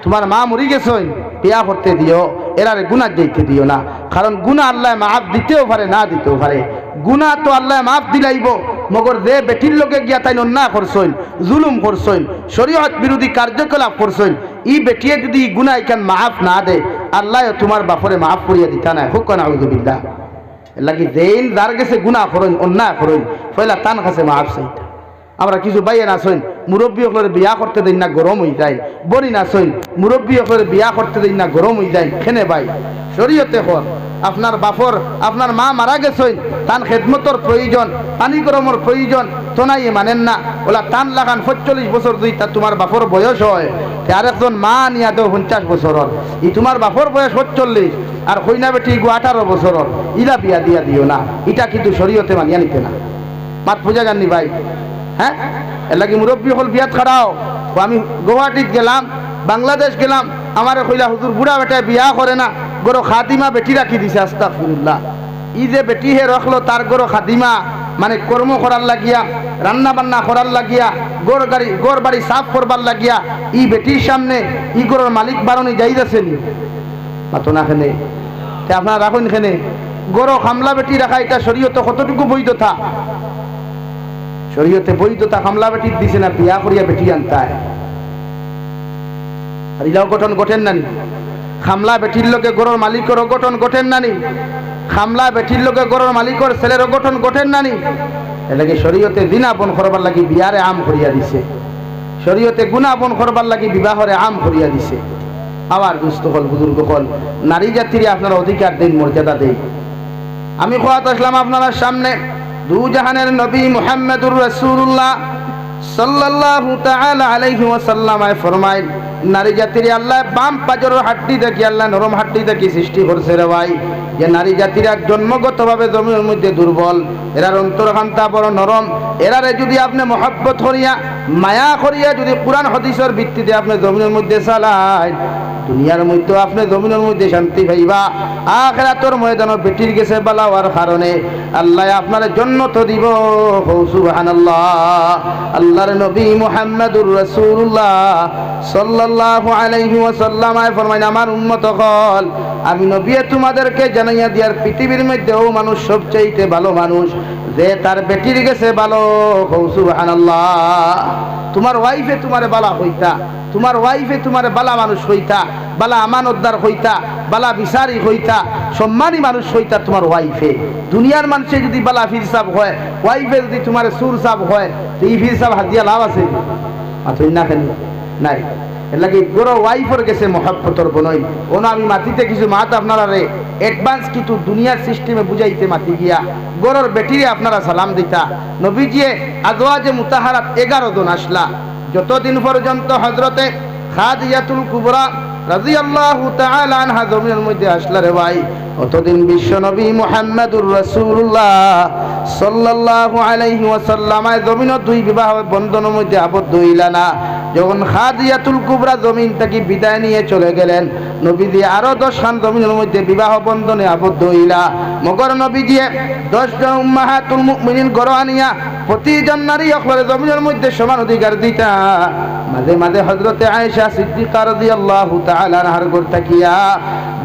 তোমার মা মরি গেছেন, বিয়া করতে দিও, এরারে গুনাহ যাইতে দিও না। কারণ গুনাহ আল্লাহ মাফ দিতেও পারে, না দিতেও পারে। গুনাহ তো আল্লাহ মাফ দিলাইব, মগর যে বেটির লোকে গিয়া তাই অন্যায় করছেন, জুলুম করছেন, শরীয়ত বিরোধী কার্যকলাপ করছেন, ই বেটিয়ে যদি গুনাহ এখান মাফ না দে, আল্লাহ তোমার বাপরে মাফ করিয়া দিতা না। হুক নাউযুবিল্লাহ। লাগি যেইন যার গেছে গুনাহ করেন, অন্যায় করেন, পয়লা তান কাছে মাফ চাইতা। আমরা কিছু বাইয়ে না সইন, মুরব্বী হলের বিয়া করতে দিন না, গরম হয়ে যায়। বনি না সইন, মুরব্বী হলের বিয়া করতে দিন না, গরম হয়ে যায়। খেনে ভাই শরীয়তে হল আপনার বাপর, আপনার মা মারা গেছেন, তান খেদমতর প্রয়োজন, পানি গরমের প্রয়োজন, তো নাই মানেন না। ওলা টান লাগান 45 বছর দুই তা তোমার বাপর বয়স হয়, আর একজন মা নিয়া দেও 50 বছরের, ই তোমার বাপর বয়স 45, আর কইনা বেটি 18 বছরের, ইলা বিয়া দিয়া দিও না। এটা কিন্তু শরীয়তে মানিয়া নিতে না। মাত পূজা জাননি ভাই, হ্যাঁ এর লাগি মুরব্বী হল বিয়াত খাড়াও। আমি গুয়াহাটিত গেলাম, বাংলাদেশ গেলাম, আমার কইলা হুজুর বুড়া বেটায় বিয়া করে না, গরো খাদিমা বেটি রাখি দিছে। আস্তাগফিরুল্লাহ। ই যে বেটি হে রাখলো তার গরো খাদিমা মানে কর্ম করার লাগিয়া, রান্না বান্না করার লাগিয়া, গোর বাড়ি সাফ করবার লাগিয়া ই বেটির সামনে ই গরোর মালিক বারণে যাই যাচ্ছেন মাতো না খেনে আপনারা রাখুন খেনে গরো খামলা বেটি রাখা এটা শরীয়তে কতটুকু বৈধতা? শরীয়তে বৈধতা খামলা বেটির দিছে না, বিয়া করিয়া বেটি আনতায়। আর ইলাও গঠন গঠেন নানি খামলা বেটির লোকে গরুর মালিকের গঠন গঠেন নানি, খামলা বেটির লোকে গরুর মালিকের ছেলের গঠন গঠেন নানি। এলাকি শরীয়তে দিনা বন করবার লাগি বিয়ারে আম করিয়া দিছে, শরীয়তে গুণা বন করবার লাগি বিবাহরে আম করিয়া দিছে। আবার দুস্থ হল বুজুর্গ হল নারী জাতির আপনারা অধিকার দিন, মর্যাদা দেই। আমি কোয়াত আসলাম আপনার সামনে দু জাহানের নবী মুহাম্মদুর রাসূলুল্লাহ সাল্লাল্লাহু তাআলা আলাইহি ওয়াসাল্লাম ফরমায়, নারী জাতির আল্লাহ বাম পাজরের হাড্ডি দেখি, আল্লাহ নরম হাড্ডি দেখি সৃষ্টি করছে রে ভাই। যে নারী জাতিরা জন্মগতভাবে জমির মধ্যে দুর্বল, এরার অন্তরখান্তা বড় নরম। এরারে যদি আপনি মহব্বত করিয়া মায়া করিয়া যদি কোরআন হাদিসের ভিত্তিতে আপনি জমিনের মধ্যে চালায়, দুনিয়ার মধ্যে আপনি জমিনের মধ্যে শান্তি পাইবা, আখিরাতের ময়দানে বেটির গেছে বালা হওয়ার কারণে আল্লাহ আপনার জান্নাত দিব। সুবহানাল্লাহ। আল্লাহর নবী মুহাম্মদুর রাসূলুল্লাহ সাল্লাল্লাহু আলাইহি ওয়াসাল্লাম ফরমায়, আমার উম্মত হল আমি নবী তোমাদেরকে জানাইয়া দিয়ার পৃথিবীর মধ্যে ও মানুষ সবচেয়ে ভালো মানুষ যে তার বেটির গেছে ভালো। সুবহানাল্লাহ। তোমার ওয়াইফে তোমারে বালা হইতা, তোমার ওয়াইফে তোমার বালা মানুষ হইতা, বালা আমানতদার হইতা, বালা বিচারি হইতা, সম্মানী মানুষ হইতা তোমার ওয়াইফে। দুনিয়ার মানুষে যদি বালা ফিরসাব হয়, ওয়াইফে যদি তোমার সুর সাব হয়, তো এই ফিরসাব হাতিয়া লাভ আছে না? কেন নাই। এর লাগে গরো ওয়াইফর গেছে মহব্বতর বনই ওনা। আমি মাটিতে কিছু মাত আপনারা রে অ্যাডভান্স কিন্তু দুনিয়ার সিস্টেমে বুঝাইতে মাতি গিয়া গরোর বেটিরে আপনারা সালাম দিতা। নবীজিয়ে আজওয়াজে মুতাহারাত 11 জন আসলা। যতদিন পর্যন্ত হযরতে খাদিজাতুল কুবরা রাদিয়াল্লাহু তাআলা আনহা জমিনের মধ্যে আসলা রে ভাই, অতদিন বিশ্ব নবী মুহাম্মদুর রাসূলুল্লাহ সাল্লাল্লাহু আলাইহি ওয়াসাল্লাম জমিনের দুই বিবাহ বন্ধনের মধ্যে আবদ্ধ হইলা না। যখন খাদিজাতুল কুবরা জমিন থেকে বিদায় নিয়ে চলে গেলেন, নবীজি আরো 10 খান জমিনের মধ্যে বিবাহ বন্ধনে আবদ্ধ হইলা। মগর নবীজি 10 জন উম্মাহাতুল মুমিনিন গড় আনিয়া প্রতিজন নারী অকবরে জমিনের মধ্যে সমান অধিকার দিতা। মাঝে মাঝে হযরতে আয়েশা সিদ্দিকা রাদিয়াল্লাহু তাআলা আনহার ঘর থাকিয়া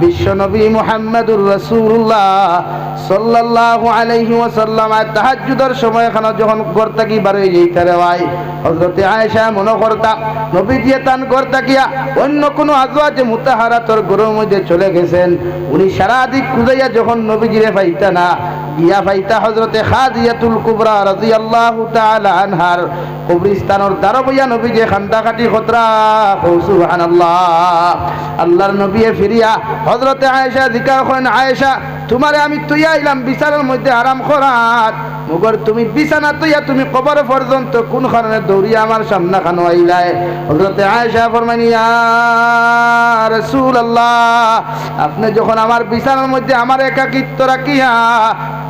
বিশ্ব নবী মুহাম্মদুর রাসূলুল্লাহ সাল্লাল্লাহু আলাইহি ওয়াসাল্লাম তাহাজ্জুদের সময় খানা যখন ঘর থাকি বার হয়ে যাইতা রে ভাই, হযরতে আয়েশা মনে করতা নবীজি তান ঘর থাকিয়া অন্য কোনো আজওয়াজে মুতাহারাতর ঘরের মধ্যে চলে গেছেন। উনি সারা দিক খুঁজাইয়া যখন নবীজিরে পাইতা না, গিয়া পাইতা হযরতে খাদিজাতুল কুবরা রাদিয়াল্লাহু তাআলা আনহার কবরস্থানের দ্বার বইয়া নবীজি খান্দাকাটি খতরা। সুবহানাল্লাহ। আল্লাহর নবী ফিরিয়া হযরতে আয়েশা জিজ্ঞাসা করেন, আয়েশা তোমারে আমি তুইয়া আইলাম বিছানার মধ্যে আরাম করাত, মগর তুমি বিছানা তুইয়া তুমি কবর পর্যন্ত কোন কারণে দৌড়িয়া আমার সামনে খানো আইলাই? হযরতে আয়েশা ফরমাইন, ইয়া রাসূলুল্লাহ, আপনি যখন আমার বিছানার মধ্যে আমার একাকিত্ব রাখিয়া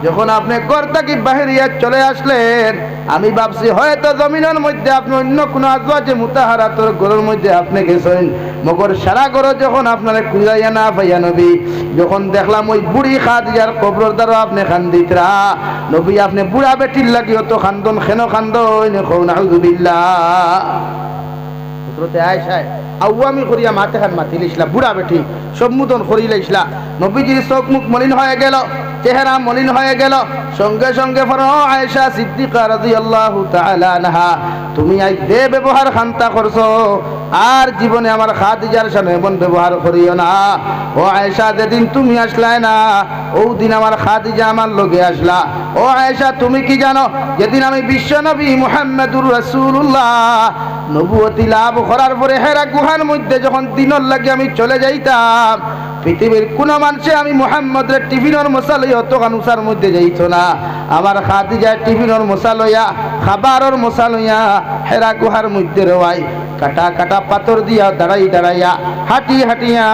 যখন আপনি ঘর থেকে বাহিরিয়া চলে আসলেন, আমি ভাবছি হয়তো জমিনের মধ্যে আপনি অন্য কোনো আজওয়াজে মুতাহারাতর ঘরের মধ্যে আপনি গেছেন। মগর সারা ঘর যখন আপনারে খুঁজাইয়া না পাইয়া নবী যখন দেখলাম ওই বুড়ি খাদিজার কবরের দ্বারা আপনি খান্দিতরা। নবী আপনি বুড়া বেটির লাগিও তো খান্দন, খেন খান্দন, নাউযুবিল্লাহ। হযরতে আয়েশা আওয়ামি করিয়া মাথা খান মাতিলিসলা, বুড়া বেটি সম্মুদন করিলাইসলা। নবীজির চোখ মুখ মলিন হয়ে গেল, চেহারা মলিন হয়ে গেল। সঙ্গে সঙ্গে আয়েশা সিদ্দিকা রাদিয়াল্লাহু তাআলা আনহা, তুমি আজ যে ব্যবহার খান্তা করছো আর জীবনে আমার খাদিজার সাথে এমন ব্যবহার করিও না। ও আয়েশা, যেদিন তুমি আসলাই না ওই দিন আমার খাদিজা আমার লগে আসলা। ও আয়েশা, তুমি কি জানো যেদিন আমি বিশ্ব নবী মুহাম্মদুর রাসূলুল্লাহ নবুয়তি লাভ করার পরে হেরা গুহার মধ্যে যখন দিনের লাগে আমি চলে যাইতাম, পৃথিবীর কোন মানুষে আমি মুহাম্মদের টিফিনের মশা লইয়া তখন উষার মধ্যে যাইতো না। আমার খাদিজা টিফিনের মশা লইয়া খাবারের মশা লইয়া হেরা গুহার মধ্যে রওয়াই কাটা কাটা পাথর দিয়া দাঁড়াইয়া হাঁটিয়া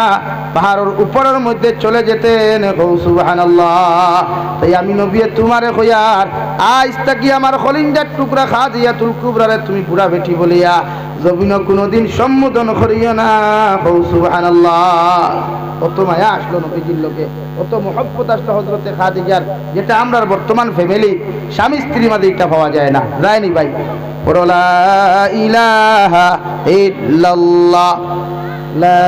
পাহাড়ের উপরের মধ্যে চলে যেতেন। সুবহানাল্লাহ। তাই আমি নবী তোমারে কইয়ার আজ তাকি আমার খলিঞ্জার টুকরা খাদিজাতুল কুবরারে তুমি বুড়া বেটি বলিয়া জমিন কোনোদিন সম্বোধন করিও না। সুবহানাল্লাহ। কত মায়া আসলো নবীজির লোকে, কত মহব্বত আসলো হযরতে খাদিজার, যেটা আমরা বর্তমান ফ্যামিলি স্বামী স্ত্রীর মাঝে এটা পাওয়া যায় না। যায়নি ভাই? লা ইলাহা ইল্লাল্লাহ, লা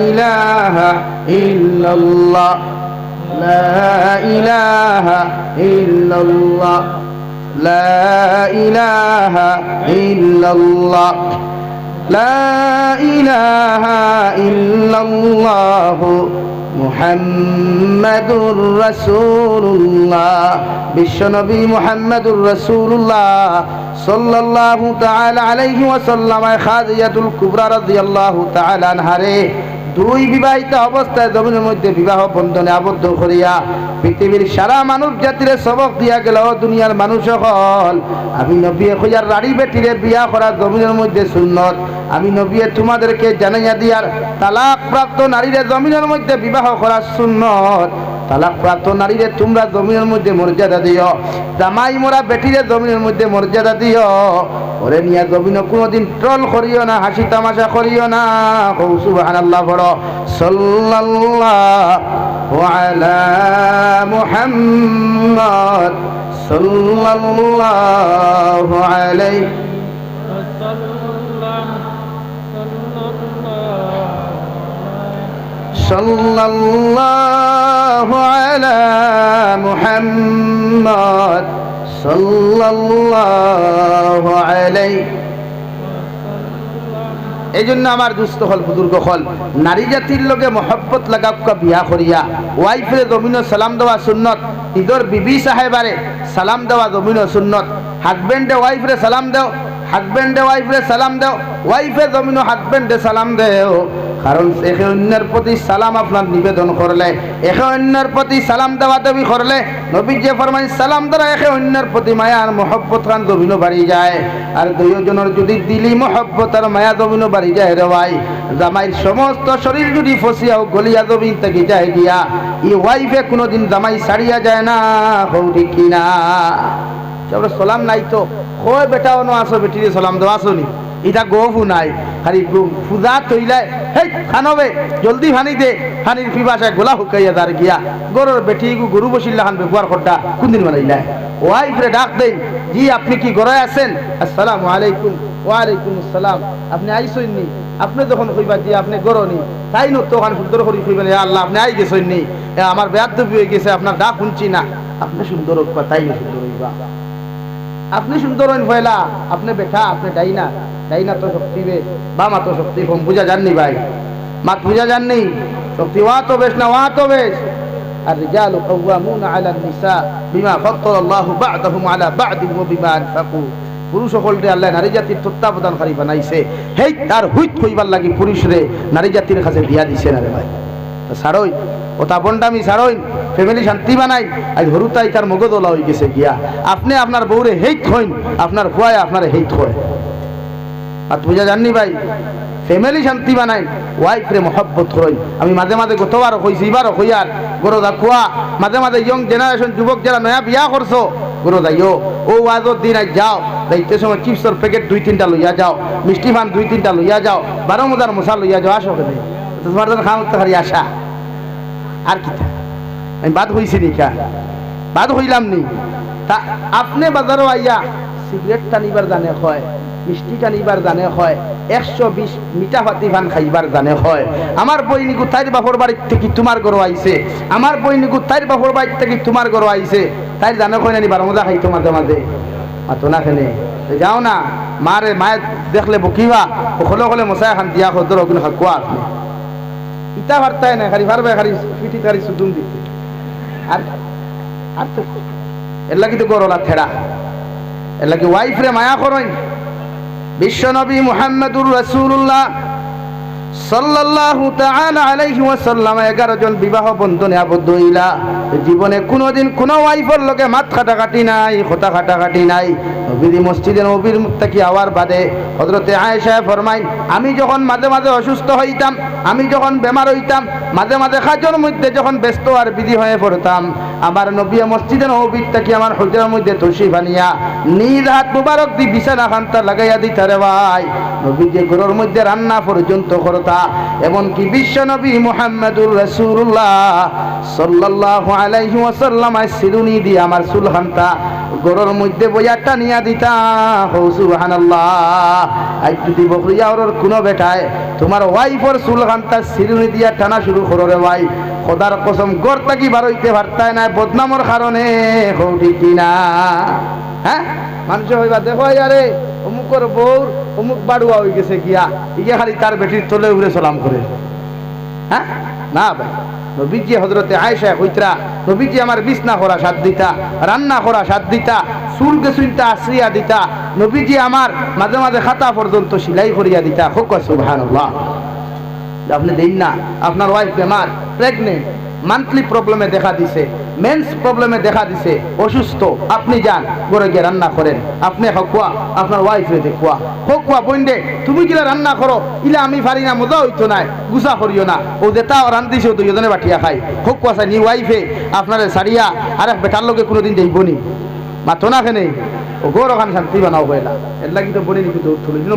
ইলাহা ইল্লাল্লাহ, লা ইলাহা ইল্লাল্লাহ, লা ইলাহা ইল্লাল্লাহ, লা ইলাহা ইল্লাল্লাহ মুহাম্মাদুর রাসূলুল্লাহ। বিশ্বনবী মুহাম্মাদুর রাসূলুল্লাহ সাল্লাল্লাহু তাআলা আলাইহি ওয়াসাল্লাম খাদিজাতুল কুবরা রাদিয়াল্লাহু তাআলা আনহারে দুই বিবাহিত অবস্থায় জমিনের মধ্যে বিবাহ বন্ধনে আবদ্ধ করিয়া পৃথিবীর সারা মানব জাতিরে সবক দিয়া গেল। দুনিয়ার মানুষ সকল, আমি নবী কইয়ার রাড়ি বেটিরে বিয়া করা জমিনের মধ্যে সুন্নত। আমি নবী তোমাদেরকে জানাইয়া দিয়ার তালাক প্রাপ্ত নারীরে জমিনের মধ্যে বিবাহ করা সুন্নত। তালাক প্রাপ্ত নারীরে তোমরা জমিনের মধ্যে মর্যাদা দিও, জামাই মোরা বেটিরে জমিনের মধ্যে মর্যাদা দিও। ওরে নিয়া জমিন কোনোদিন ট্রল করিও না, হাসি তামাশা করিও না। সুবহানাল্লাহ। বড় সাল্লাল্লাহু আলা মুহাম্মদ সাল্লাল্লাহু আলাইহি সাল্লাল্লাহু আলা মুহাম্মদ সাল্লাল্লাহু আলাইহি। এই জন্য আমার দুস্থ হল বুজুর্গ হল নারী জাতির লগে মহব্বত লাগাবকা বিয়া করিয়া ওয়াইফরে জমিন সালাম দেওয়া সুন্নত। ঈদর বিবি সাহেবারে সালাম দেওয়া জমিন সুন্নত। হাজবেন্ডে ওয়াইফরে সালাম দেও, হাজবেন্ডে ওয়াইফরে সালাম দেও, ওয়াইফে জমিন হাজবেন্ডে সালাম দেও। কারণ একে অন্যের প্রতি সালাম আপনার নিবেদন করলে, একে অন্যের প্রতি সালাম দেওয়া দেবী করলে নবী যে ফরমান সালাম দ্বারা একে অন্যের প্রতি মায়া আর মহব্বত খান জমিনও বাড়ি যায়। আর দুইজনের যদি দিলি মহব্বত আর মায়া জমিনও বাড়ি যায় রে ভাই, জামাইয়ের সমস্ত শরীর যদি ফসিয়াও গলিয়া জমিন থেকে যায় দিয়া ই ওয়াইফে কোনোদিন জামাই ছাড়িয়া যায় না। ঠিক কিনা? সালাম নাই তো কয় বেটাও ন আসো বেটিরে সালাম দেওয়া আসনি, এটা গফু নাই। খালি পূজা তৈলায় হেই খানবে জলদি ফানি দে, ফানির পিবাসায় গোলা হুকাইয়া দার গিয়া গরুর বেটি গরু বসিল্লা খান ব্যবহার করটা কোনদিন বানাইলাই। ওয়াইফরে ডাক দেন, জি আপনি কি গড়ায় আছেন? আসসালামু আলাইকুম। ওয়ালাইকুম আসসালাম। আপনি আইসেন নি? আপনি যখন কইবা জি আপনি গরনি তাই ন তখন সুন্দর করে কইবেন আল্লাহ আপনি আই গেছেন নি, আমার বেয়াদবি হয়ে গেছে, আপনার ডাক শুনছি না। আপনি সুন্দর হইবা, তাই না সুন্দর হইবা। আপনি সুন্দর হইন পয়লা, আপনি বেঠা, আপনি ডাইনা, ডাইনা তো শক্তি বে বা মা তো শক্তি কম। বুঝা যাননি ভাই? মাত বুঝা যাননি? শক্তি ওয়া তো বেশ না ওয়া তো বেশ। আর রিজালু কাওয়ামুনা আলা নিসা বিমা ফাদ্দালাল্লাহু বা'দাহুম আলা বা'দিন ওয়া বিমা আনফাকু। পুরুষ সকলরে আল্লাহ নারী জাতির তত্ত্বাবধানকারী বানাইছে। হেই তার হুইত হইবার লাগি পুরুষরে নারী জাতির কাছে দিয়া দিছে না রে ভাই। ছাড়ই ওটা বন্ডামি ছাড়ই, ফ্যামিলি শান্তি বানাই। আজ হরুতাই তার মগদলা হয়ে গেছে গিয়া। আপনি আপনার বউরে হেইত হইন, আপনার ফুয়ায় আপনার হেইত হয়। আর বুঝা জাননি ভাই? ফ্যামিলি শান্তি বানাই, ওয়াইফরে মহব্বত করই। আমি মাঝে মাঝে গতবারও কইছি, এবারও কইয়ার গরো দা কুয়া মাঝে মাঝে ইয়ং জেনারেশন যুবক যারা নয়া বিয়া করছো গরো দাইও ও আজর দিন আজ যাও দাইতে সময় চিপসের প্যাকেট 2-3টা লইয়া যাও, মিষ্টি পান 2-3টা লইয়া যাও, 12 মজার মশা লইয়া যাও। আসো কেন তোমার জন্য খাওয়া তো হারি আসা আর কি? আমি বাদ হইছি নি কা? বাদ হইলাম নি? তা আপনি বাজারও আইয়া সিগারেট টানিবার জানে হয়, মিষ্টি টানিবার জানে হয়, 120 মিঠা পাতি ভান খাইবার জানে হয়। আমার বইনিকু তাইর বাপর বাড়ির থেকে তোমার ঘর আইছে, আমার বইনিকু তাইর বাপর বাড়ির থেকে তোমার ঘর আইছে, তাই জানে হয় নানি 12 মজা খাইতো মাঝে মাঝে। মাতো না খেলে যাও না মারে, মায়ের দেখলে বকিবা হলে হলে মশাই খান দিয়া হদর অগুন হাকুয়া আপনি ইটা বার্তায় না খালি পারবে খালি পিঠি খালি সুদুম দিতে। আর আর তো এর লাগি তো গরলা ঠেড়া, এর লাগি ওয়াইফরে মায়া করইন। বিশ্বনবী মুহাম্মদুর রাসূলুল্লাহ সাল্লাল্লাহু তাআলা আলাইহি ওয়াসাল্লাম 11 জন বিবাহ বন্ধনে আবদ্ধ হইলা। জীবনে কোনোদিন কোনো ওয়াইফের লগে মাত কাটাকাটি নাই, কথা কাটাকাটি নাই। নবীজি মসজিদে নবীর মুখ থেকে আওয়ার বাদে হযরতে আয়েশা ফরমাই, আমি যখন মাঝে মাঝে অসুস্থ হইতাম, আমি যখন বেমার হইতাম, মাঝে মাঝে কাজের মধ্যে যখন ব্যস্ত আর বিধি হয়ে পড়তাম, আমার নবী মসজিদে নবীর থেকে আমার হুজরার মধ্যে তুলসী বানিয়া নিজ হাত মুবারক দি বিছানা খান্তা লাগাইয়া দিতা রে ভাই। নবী যে ঘরের মধ্যে রান্না পর্যন্ত করতা, এমনকি বিশ্ব নবী মুহাম্মদুর রাসূলুল্লাহ সাল্লাল্লাহু আলাইহি ওয়াসাল্লাম সিরুনি দিয়ে আমার চুল খান্তা ঘরের মধ্যে বইয়া টানিয়া দিতা। সুবহানাল্লাহ। আজ যদি বকরিয়া ওর কোনো বেটায় তোমার ওয়াইফের চুল খান্তা সিরুনি দিয়া টানা শুরু করো রে ভাই, খোদার কসম ঘর থাকি বার হইতে পারতায় না বদনামর কারণে। ঠিক কিনা? হ্যাঁ, মানুষ হইবা দেখো আরে অমুকর বউর অমুক বাড়ুয়া হয়ে গেছে গিয়া, ইগে খালি তার বেটির তলে উড়ে সালাম করে। হ্যাঁ না ভাই, নবীজি হযরতে আয়েশা কইতরা, নবীজি আমার বিছনা করা সাথ দিতা, রান্না করা সাথ দিতা, চুল গেছুনটা আশ্রিয়া দিতা, নবীজি আমার মাঝে মাঝে খাতা পর্যন্ত সিলাই করিয়া দিতা। খুব সুবহানাল্লাহ। আপনি দিন না আপনার ওয়াইফ বেমার, প্রেগনেন্ট, মান্থলি প্রবলেমে দেখা দিছে, মেন্স প্রবলেমে দেখা দিছে, অসুস্থ, আপনি যান ঘরে গিয়ে রান্না করেন। আপনি হকুয়া আপনার ওয়াইফে দেখুয়া, হকুয়া বইন্ডে তুমি গিলা রান্না করো, ইলা আমি পারি না, মজা হইতো না, গুছা করিও না, ও যেটা রান্ধিছে ও দুজনে বাটিয়া খাই। হকুয়া চাই নি ওয়াইফে আপনার সারিয়া আরেক বেটার লোকে কোনোদিন যাইবনি, মাথো না খেনে ও গৌর ওখান শান্তি বানাও হইলা। এর লাগি তো বলি নাকি দৌড় থুলো, ইনো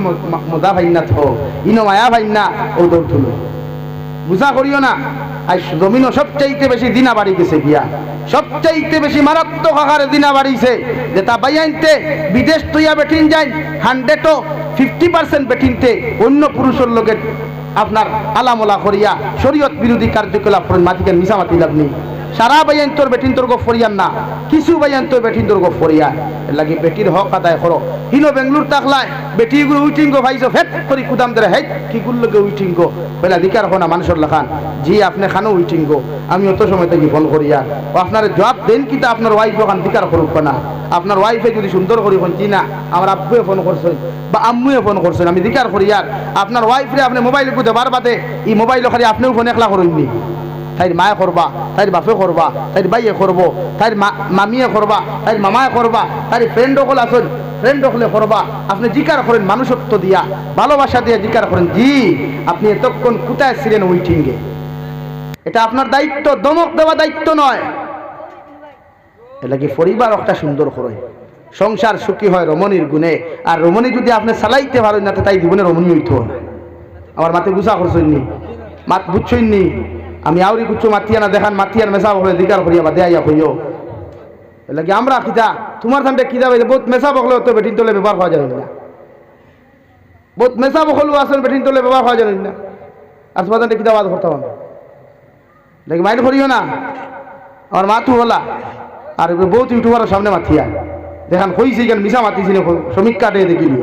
মজা ভাই না থো, ইনো মায়া ভাই না, ও দৌড় থুলো, বুঝা করিও না। আর জমিনও সবচাইতে বেশি দিনা বাড়ি গেছে গিয়া, সবচাইতে বেশি মারাত্মক আকারে দিনা বাড়িছে। যেটা বাইয়াইতে বিদেশ তুইয়া বেঠিন যায় 150% বেঠিনতে অন্য পুরুষের লোকে আপনার আলামলা করিয়া শরীয়ত বিরোধী কার্যকলাপ করেন, মাটিকে মিশামাতি লাভ নেই। সারা বাইয়ান তোর বেঠিন তোর গো ফরিয়ান না, কিছু বাইয়ান তোর বেঠিন তোর গো ফরিয়ান। এর লাগি বেটির হক আদায় করো। হিনো বেঙ্গলুর তাকলায় বেটি গুলো উইটিং গো ভাইছো ফেট করি কুদাম ধরে হেট কি গুলোকে উইটিং গো পয়লা দিকার হনা মানুষের লেখান জি আপনি খানো উইটিং গো, আমি অত সময় থেকে ফোন করিয়া ও আপনার জবাব দেন কিতা আপনার ওয়াইফ ওখান দিকার করুক না। আপনার ওয়াইফে যদি সুন্দর করি ফোন চিনা আমার আব্বুয়ে ফোন করছেন বা আম্মুয়ে ফোন করছেন, আমি দিকার করিয়ার আপনার ওয়াইফরে আপনি মোবাইল বুঝে বার বাদে এই মোবাইল খালি আপনিও ফোন একলা করুননি, তাইর মায়ে করবা, তাইর বাপে করবা, তাইর বাইয়ে করবো, তাইর মামিয়ে করবা, তাইর মামায় করবা, তাইর ফ্রেন্ড হল আসুন ফ্রেন্ড হলে করবা। আপনি জিকার করেন মানুষত্ব দিয়া, ভালোবাসা দিয়া জিকার করেন জি আপনি এতক্ষণ কোথায় ছিলেন উইটিংয়ে। এটা আপনার দায়িত্ব, দমক দেওয়া দায়িত্ব নয়। এটা কি পরিবার একটা সুন্দর করে সংসার সুখী হয় রমণীর গুণে। আর রমণী যদি আপনি চালাইতে পারেন না তাই জীবনে রমণী হইত না। আমার মাতে গুছা করছেননি, মাত বুঝছইনি, আমি আউরি কুচ্ছু মাতিয়া না দেখান মাতিয়ার মেসা বকলে দিকার করিয়া বা দেয়া হইও। এর লাগে আমরা কিতা তোমার সামনে কিতা বহুত মেসা বকলে তো বেটিন তোলে ব্যবহার হওয়া যায় না, বহুত মেসা বকলু আসেন বেটিন তোলে ব্যবহার হওয়া যায় না। আর তোমার সামনে কিতা বাদ করতে হবে দেখি মাইন্ড করিও না। আমার মাথু বলা আর বহুত ইউটিউবারের সামনে মাতিয়া দেখান হইছে কেন মিশা মাতিছি না শ্রমিক কাটে দেখিলি।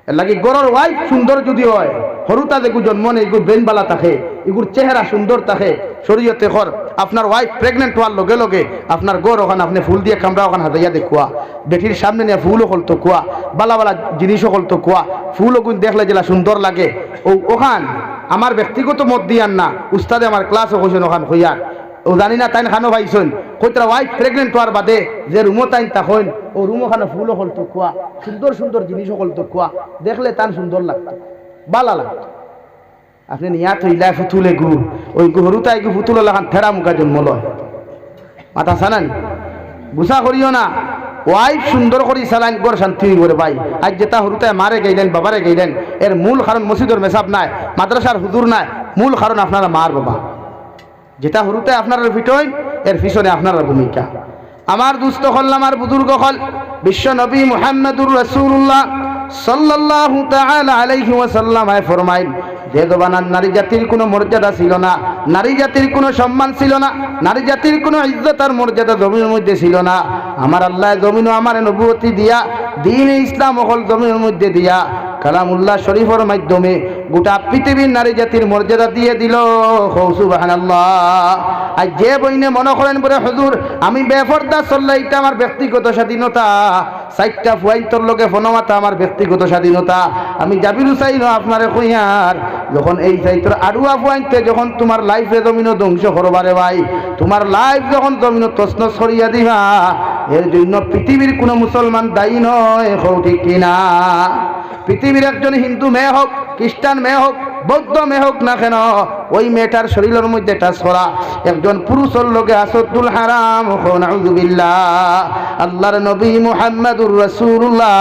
এর লাগে গরর ওয়াইফ সুন্দর যদি হয়, হরুতা দেখু জন্ম নেই, এগুর ব্রেনবালা থাকে, এগুর চেহারা সুন্দর থাকে, শরীয়তে কর আপনার ওয়াইফ প্রেগনেন্ট হওয়ার লগে লগে আপনার গড় ওখানে আপনি ফুল দিয়ে কামড়া ওখানে হাজাইয়া দেখুয়া, বেটির সামনে নিয়ে ফুলও হলতো কুয়া, বালা বালা জিনিসও হলতো কুয়া, ফুলও গুণ দেখলে যেটা সুন্দর লাগে ও ওখান আমার ব্যক্তিগত মত দিয়ান না, উস্তাদে আমার ক্লাসও হয়েছেন ওখান হইয়ার ও জানি না তাইন খানো ভাইছেন কইতরা ওয়াইফ প্রেগনেন্ট হওয়ার বাদে যে রুমও তাইন তখন ও রুম ওখানে ফুলও হলতো কুয়া, সুন্দর সুন্দর জিনিসও হলতো কুয়া, দেখলে তান সুন্দর লাগতো, বালা লাগতো। আপনি নিয়া থইলা ফুতুলে গু ওই গরুতাই গু ফুতুল লাগান থেরা মুখা জন্ম লয়, মাথা সানান গুছা করিও না। ওয়াইফ সুন্দর করি সালাইন গর শান্তি করে ভাই। আজ যেটা হরুতায় মারে গেলেন বাবারে গেলেন এর মূল কারণ মসজিদের মেসাব নাই, মাদ্রাসার হুজুর নাই, মূল কারণ আপনারা মার বাবা। যেটা হরুতে আপনারা ফিটইন এর পিছনে আপনারা ভূমিকা। আমার দুস্থ হল আমার বুজুর্গ হল বিশ্ব নবী মুহাম্মদুর রাসূলুল্লাহ সাল্লাল্লাহু তাআলা আলাইহি ওয়াসাল্লাম ফরমাইন যে জবানার নারী জাতির কোনো মর্যাদা ছিল না, নারী জাতির কোনো সম্মান ছিল না, নারী জাতির কোনো ইজ্জত আর মর্যাদা জমিনের মধ্যে ছিল না, আমার আল্লাহ জমিনও আমার নবুয়তি দিয়া দ্বীন ইসলাম হল জমিনের মধ্যে দিয়া কালামুল্লাহ শরীফের মাধ্যমে গোটা পৃথিবীর নারী জাতির মর্যাদা দিয়ে দিল। সুবহানাল্লাহ। আর যে বইনে মনে করেন বলে হুজুর আমি বেপরদা চললে এটা আমার ব্যক্তিগত স্বাধীনতা, সাইটটা ফুয়াইন্তর লোকে ফোনমাতা আমার ব্যক্তিগত স্বাধীনতা, আমি জাবিরু চাই না আপনারে কইয়ার যখন এই সাইটর আড়ুয়া ফুয়াইতে যখন তোমার লাইফে জমিনও ধ্বংস করবারে ভাই, তোমার লাইফ যখন জমিনও তছনছ করিয়া দিবা, এর জন্য পৃথিবীর কোনো মুসলমান দায়ী নয়। ঠিক কিনা? পৃথিবীর একজন হিন্দু মেয়ে হোক, খ্রিস্টান মেয়ে হোক, বৌদ্ধ মেয়ে হোক না কেন, ওই মেয়েটার শরীরের মধ্যে টাচ করা একজন পুরুষের লোকে আসদুল হারাম। নাউযুবিল্লাহ। আল্লাহর নবী মুহাম্মদুর রাসূলুল্লাহ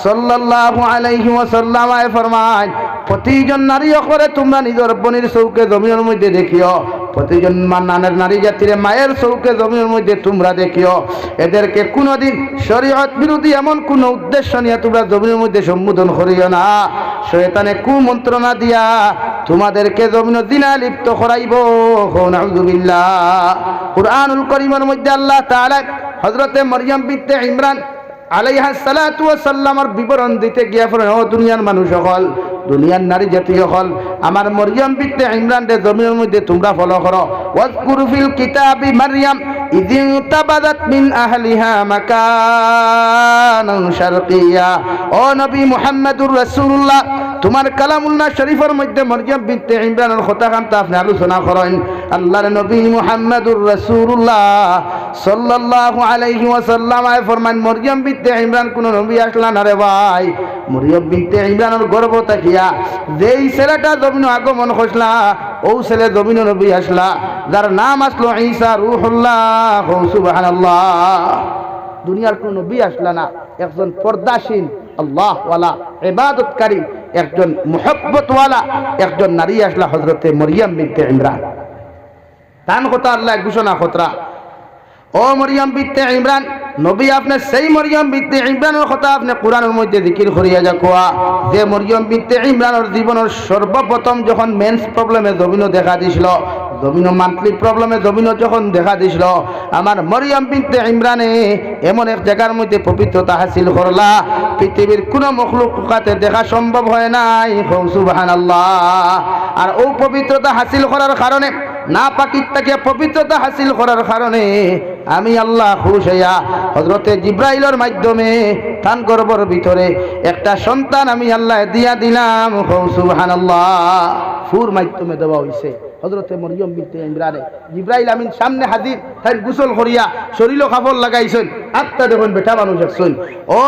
সাল্লাল্লাহু আলাইহি ওয়াসাল্লাম ফরমান, প্রতিজন নারী করে তোমরা নিজের বোনের চৌকে জমিনের মধ্যে দেখিও, প্রতিজন নানের নারী জাতির মায়ের চৌকে জমিনের মধ্যে তোমরা দেখিও, এদেরকে কোনোদিন শরীয়ত বিরোধী এমন কোন উদ্দেশ্য নিয়ে তোমরা জমিনের মধ্যে সম্বোধন করিও না। শয়তানে কুমন্ত্রণা দিয়া তোমাদেরকে জমিনে জিনা লিপ্ত করাইব। নাউযুবিল্লাহ। কুরআনুল কারীমের মধ্যে আল্লাহ তাআলা হযরতে মরিয়ম বিনতে ইমরান আলাইহা সালাতু ওয়াস সালামের বিবরণ দিতে গিয়া বলেন, ও দুনিয়ার মানুষ সকল, দুনিয়ার নারী জাতি সকল, আমার মরিয়ম বিনতে ইমরান রে জমিনের মধ্যে তোমরা ফলো করো। ওয়াজকুরু ফিল কিতাবি মারইয়াম ইযিন তাবাদাত মিন আহলিহা মাকানান শারকিয়া। ও নবী মুহাম্মদুর রাসূলুল্লাহ, তোমার কালামুল্লাহ শরীফের মধ্যে মরিয়ম বিনতে ইমরানের কথা কান্তা আপনি আলোচনা করেন। আল্লাহর নবী মুহাম্মদুর রাসূলুল্লাহ সাল্লাল্লাহু আলাইহি ওয়াসাল্লাম ফরমান, মরিয়ম বিনতে ইমরান কোন নবী আসলা না রে ভাই, মরিয়ম বিনতে ইমরানের গর্ভ থাকিয়া যেই ছেলেটা জমিনে আগমন হইসলা, ও ছেলে জমিনে নবী আসলা, যার নাম আসলো ঈসা রূহুল্লাহ। সুবহানাল্লাহ। দুনিয়ার কোন নবী আসলা না, একজন পর্দাশীল আল্লাহ ওয়ালা ইবাদতকারী, একজন মুহাব্বতওয়ালা একজন নারী আসলা, হযরতে মরিয়ম বিনতে ইমরান। তান কথা আল্লাহ ঘোষণা খতরা, ও মরিয়ম বিনতে ইমরান, নবী আপনি সেই মরিয়ম বিনতে ইমরানের কথা আপনি কোরআনের মধ্যে জিকির করিয়া যা কোয়া, যে মরিয়ম বিনতে ইমরানের জীবনের সর্বপ্রথম যখন মেন্স প্রবলেমে জমিনও দেখা দিছিল, জমিনও মান্থলি প্রবলেমে জমিনও যখন দেখা দিছিল, আমার মরিয়ম বিনতে ইমরানে এমন এক জায়গার মধ্যে পবিত্রতা হাসিল করলা, পৃথিবীর কোন মখলুকাতে দেখা সম্ভব হয় নাই। সুবহানাল্লাহ। আর ও পবিত্রতা হাসিল করার কারণে, না পাকিস্তাকে পবিত্রতা হাসিল করার কারণে আমি আল্লাহ খুশ হইয়া হযরতে জিব্রাইলের মাধ্যমে তান গর্ভের ভিতরে একটা সন্তান আমি আল্লাহ দিয়া দিলাম। সুবহানাল্লাহ। ফুর মাধ্যমে দেওয়া হইছে হযরতে মরিয়ম বিনতে ইমরানে। জিব্রাইল আমিন সামনে হাজির, তাই গোসল করিয়া শরীর কাপড় লাগাইছেন, আত্মা দেখুন বেটা মানুষ একছেন, ও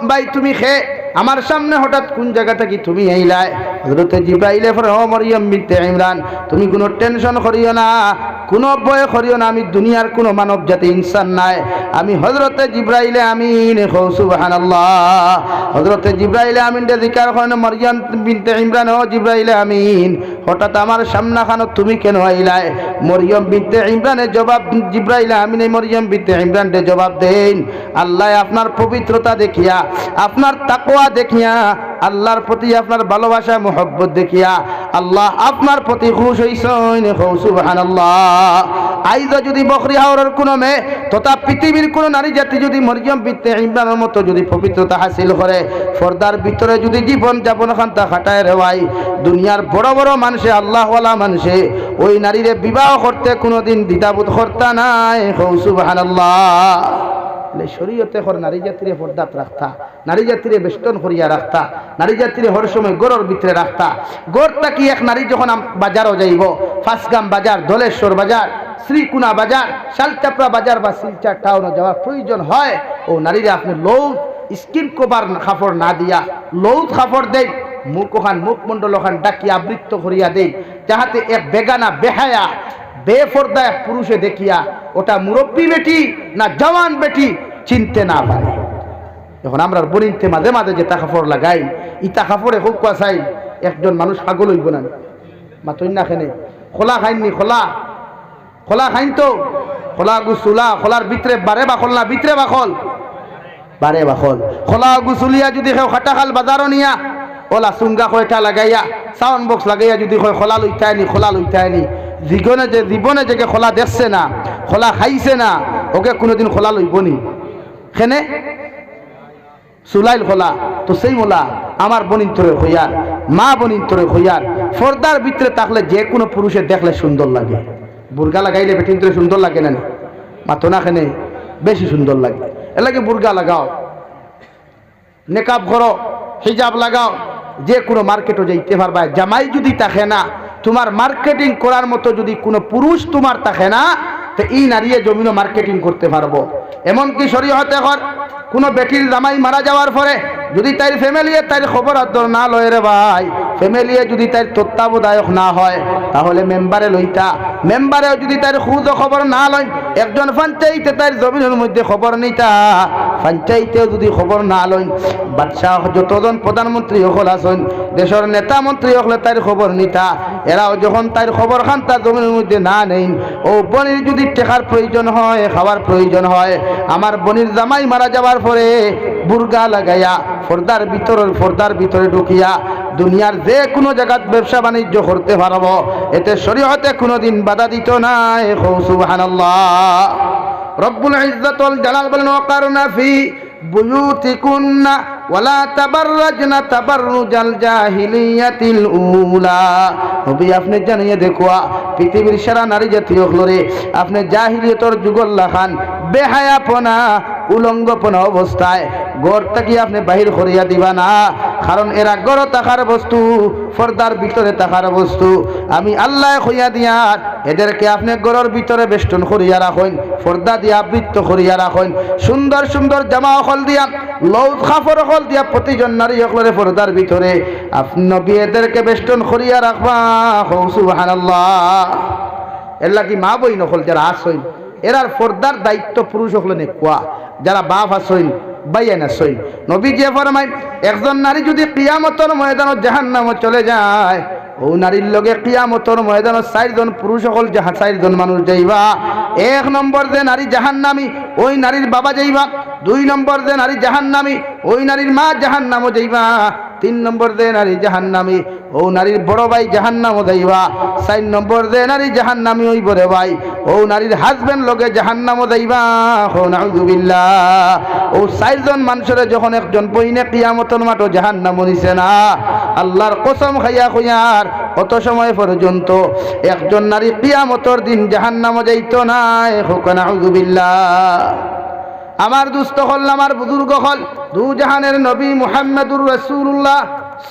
ভাই তুমি খে আমার সামনে হঠাৎ কোন জায়গা থেকে তুমি আইলাই? হযরতে জিব্রাইলে বলে, ও মরিয়ম বিনতে ইমরান, তুমি কোনো টেনশন করিও না, কোনো ভয় করিও না, আমি দুনিয়ার কোনো মানব জাতি ইনসান নাই, আমি হযরতে জিব্রাইলে আমিন। সুবহানাল্লাহ। হযরতে জিব্রাইলে আমিন দে জিকার করেন, মরিয়ম বিনতে ইমরান, ও জিব্রাইলে আমিন, হঠাৎ আমার সামনে খানো তুমি কেন আইলাই? মরিয়ম বিনতে ইমরানের জবাব, জিব্রাইলে আমিন মরিয়ম বিনতে ইমরানের জবাব দেন, আল্লাহ আপনার পবিত্রতা দেখিয়া, আপনার তাকওয়া দেখিয়া, আল্লাহর প্রতি আপনার ভালোবাসা মুহাব্বত দেখিয়া আল্লাহ আপনার প্রতি খুশ হইছেন। সুবহানাল্লাহ। আইজ যদি বকরি হাওরের কোনো মেয়ে তথা পৃথিবীর কোনো নারী জাতি যদি মরিয়ম বিনতে ইমরানের মতো যদি পবিত্রতা হাসিল করে, পর্দার ভিতরে যদি জীবন যাপন খান্তা খাটায় রে ভাই, দুনিয়ার বড় বড় মানুষে আল্লাহওয়ালা মানুষে ওই নারীরে বিবাহ করতে কোনোদিন দ্বিধাবোধ করতা নাই। সুবহানাল্লাহ। শরীয়তে হর নারী জাতিরে পর্দাত রাখতা, নারী জাতিরে বেষ্টন করিয়া রাখতা, নারী জাতিরে হর সময় গড়ের ভিতরে রাখতা। গড়টা কি এক নারী যখন বাজারও যাইব, ফাঁসগাম বাজার, ধলেশ্বর বাজার, শ্রীকুনা বাজার, শালচাপড়া বাজার বা শিলচর টাউনে যাওয়ার প্রয়োজন হয়, ও নারীরা আপনি লৌদ স্কিন কভার কাপড় না দিয়া লৌদ কাপড় দেয়, মুখমণ্ডল ওখান ডাকিয়া আবৃত্ত করিয়া দেয়, যাহাতে এক বেগানা বেহায়া বেফর্দা এক পুরুষে দেখিয়া ওটা মুরব্বী বেটি না জওয়ান বেটি চিনতে না পারে। যখন আমরা বনিতে মাঝে মাঝে যে কাপড় লাগাই, ইটা কাপড়ে হোক চাই একজন মানুষ পাগল হইব না, মাতই না খেনে খোলা খাইননি, খোলা খোলা খাইন তো, খোলা গুসুলা, খোলার ভিতরে বারে বাখল না, ভিতরে বাখল বারে বাখল, খোলা গুসুলিয়া যদি কেউ খাটাখাল বাজারও নিয়া ওলা চুঙ্গা কয়টা লাগাইয়া সাউন্ড বক্স লাগাইয়া যদি কয় খোলা লইতে আনি, খোলা লইতে আনি, জীবনে যে খোলা দেখছে না, খোলা খাইছে না, ওকে কোনোদিন খোলা লইবনি খেনে চুলাইল খোলা তো সেই মোলা আমার বনির তোরে হইয়ার মা বোনিন তোরে হইয়ার পর্দার ভিতরে থাকলে যে কোনো পুরুষের দেখলে সুন্দর লাগে। বুর্গা লাগাইলে বেটিন তোরে সুন্দর লাগে না, মাতো না খেনে বেশি সুন্দর লাগে। এর লাগে বুর্গা লাগাও, নেকাব করো, হিজাব লাগাও, যে কোনো মার্কেটও যাইতে পারবা। জামাই যদি থাকে না, তোমার মার্কেটিং করার মতো যদি কোনো পুরুষ তোমার থাকে না, তো এই নারীয়ে জমিনও মার্কেটিং করতে পারবো। এমনকি শরীয়তে কর কোনো বেটির জামাই মারা যাওয়ার পরে যদি তার ফ্যামিলিয়ে তার খবর আদর না লয় রে ভাই, ফ্যামিলিয়ে যদি তার তত্ত্বাবধায়ক না হয়, তাহলে মেম্বারে লইতা, মেম্বারেও যদি তার খুদ খবর না লয়, একজন পঞ্চায়েতে তার জমিনের মধ্যে খবর নিতা, পঞ্চায়েতেও যদি খবর না লয়, বাদশাহ যতজন প্রধানমন্ত্রী হল আছেন, দেশের নেতা মন্ত্রী হলে তার খবর নিতা, এরাও যখন তার খবর খান তার জমিনের মধ্যে না নেন, ও বনির যদি টেকার প্রয়োজন হয়, খাওয়ার প্রয়োজন হয়, আমার বনির জামাই মারা যাওয়ার পরে বুর্গা লাগাইয়া পর্দার ভিতরে ঢুকিয়া দুনিয়ার যে কোনো জায়গায় ব্যবসা বাণিজ্য করতে পারবো। এতে শরীয়তে কোনোদিন বাধা দিত না। সুবহানাল্লাহ। রব্বুল ইজ্জত ওয়াল জালাল বলেন, ওয়াকারনা ফি বুয়ুতিকুন্না ওয়ালা তাবাররাজনা তাবাররুজাল জাহিলিয়াতিল উলা। নবী আপনি জানিয়ে দেখুয়া পৃথিবীর সারা নারী জাতীয় হলরে আপনি জাহিলিয়তর যুগল্লা খান বেহায়াপনা উলঙ্গপনা অবস্থায় ঘর থেকে আপনি বাহির করিয়া দিবা না, কারণ এরা গড় থাকার বস্তু, পর্দার ভিতরে থাকার বস্তু। আমি আল্লাহ হইয়া দিয়ার এদেরকে আপনি গড়ের ভিতরে বেষ্টন করিয়া রাখেন, পর্দা দিয়া আবৃত্ত করিয়া রাখেন, সুন্দর সুন্দর জামা হল দিয়া, লৌদ কাপড় হল দিয়া প্রতিজন নারী হলরে পর্দার ভিতরে আপনি নবী এদেরকে বেষ্টন করিয়া রাখবা। সুবহানাল্লাহ। এর লাগি মা বই নকল যারা আসইন, এরার পর্দার দায়িত্ব পুরুষ হলে নেকুয়া, যারা বাপ আসইন বাইয়ান আসইন। নবী যে ফরমাই, একজন নারী যদি কিয়ামতের ময়দানে জাহান্নামে চলে যায়, ও নারীর লগে কিয়ামতের ময়দানে 4 জন পুরুষ সকল 4 জন মানুষ যাইবা। 1 নম্বর যে নারী জাহান্নামী, ওই নারীর বাবা যাইবা। 2 নম্বর যে নারী জাহান্নামী, ওই নারীর মা জাহান্নামে যাইবা। 3 নম্বর যে নারী জাহান্নামী, ও নারীর বড় ভাই জাহান্নামে যাইবা। 4 নম্বর যে নারী জাহান্নামী, ওই বড় ভাই ও নারীর হাজবেন্ড লগে জাহান্নামে যাইবা। নাউযুবিল্লাহ। ও 4 জন মানুষের যখন একজন বইনে কিয়ামতের মাঠে জাহান্নামে নিছে না, আল্লাহর কসম খাইয়া কইয়ার কত সময় পর্যন্ত একজন নারী কিয়ামতের দিন জাহান্নামে যাইত না। নাউযুবিল্লাহ। আমার দুস্থ হল, আমার বুজুর্গ হল, দু জাহানের নবী মুহাম্মদুর রাসূলুল্লাহ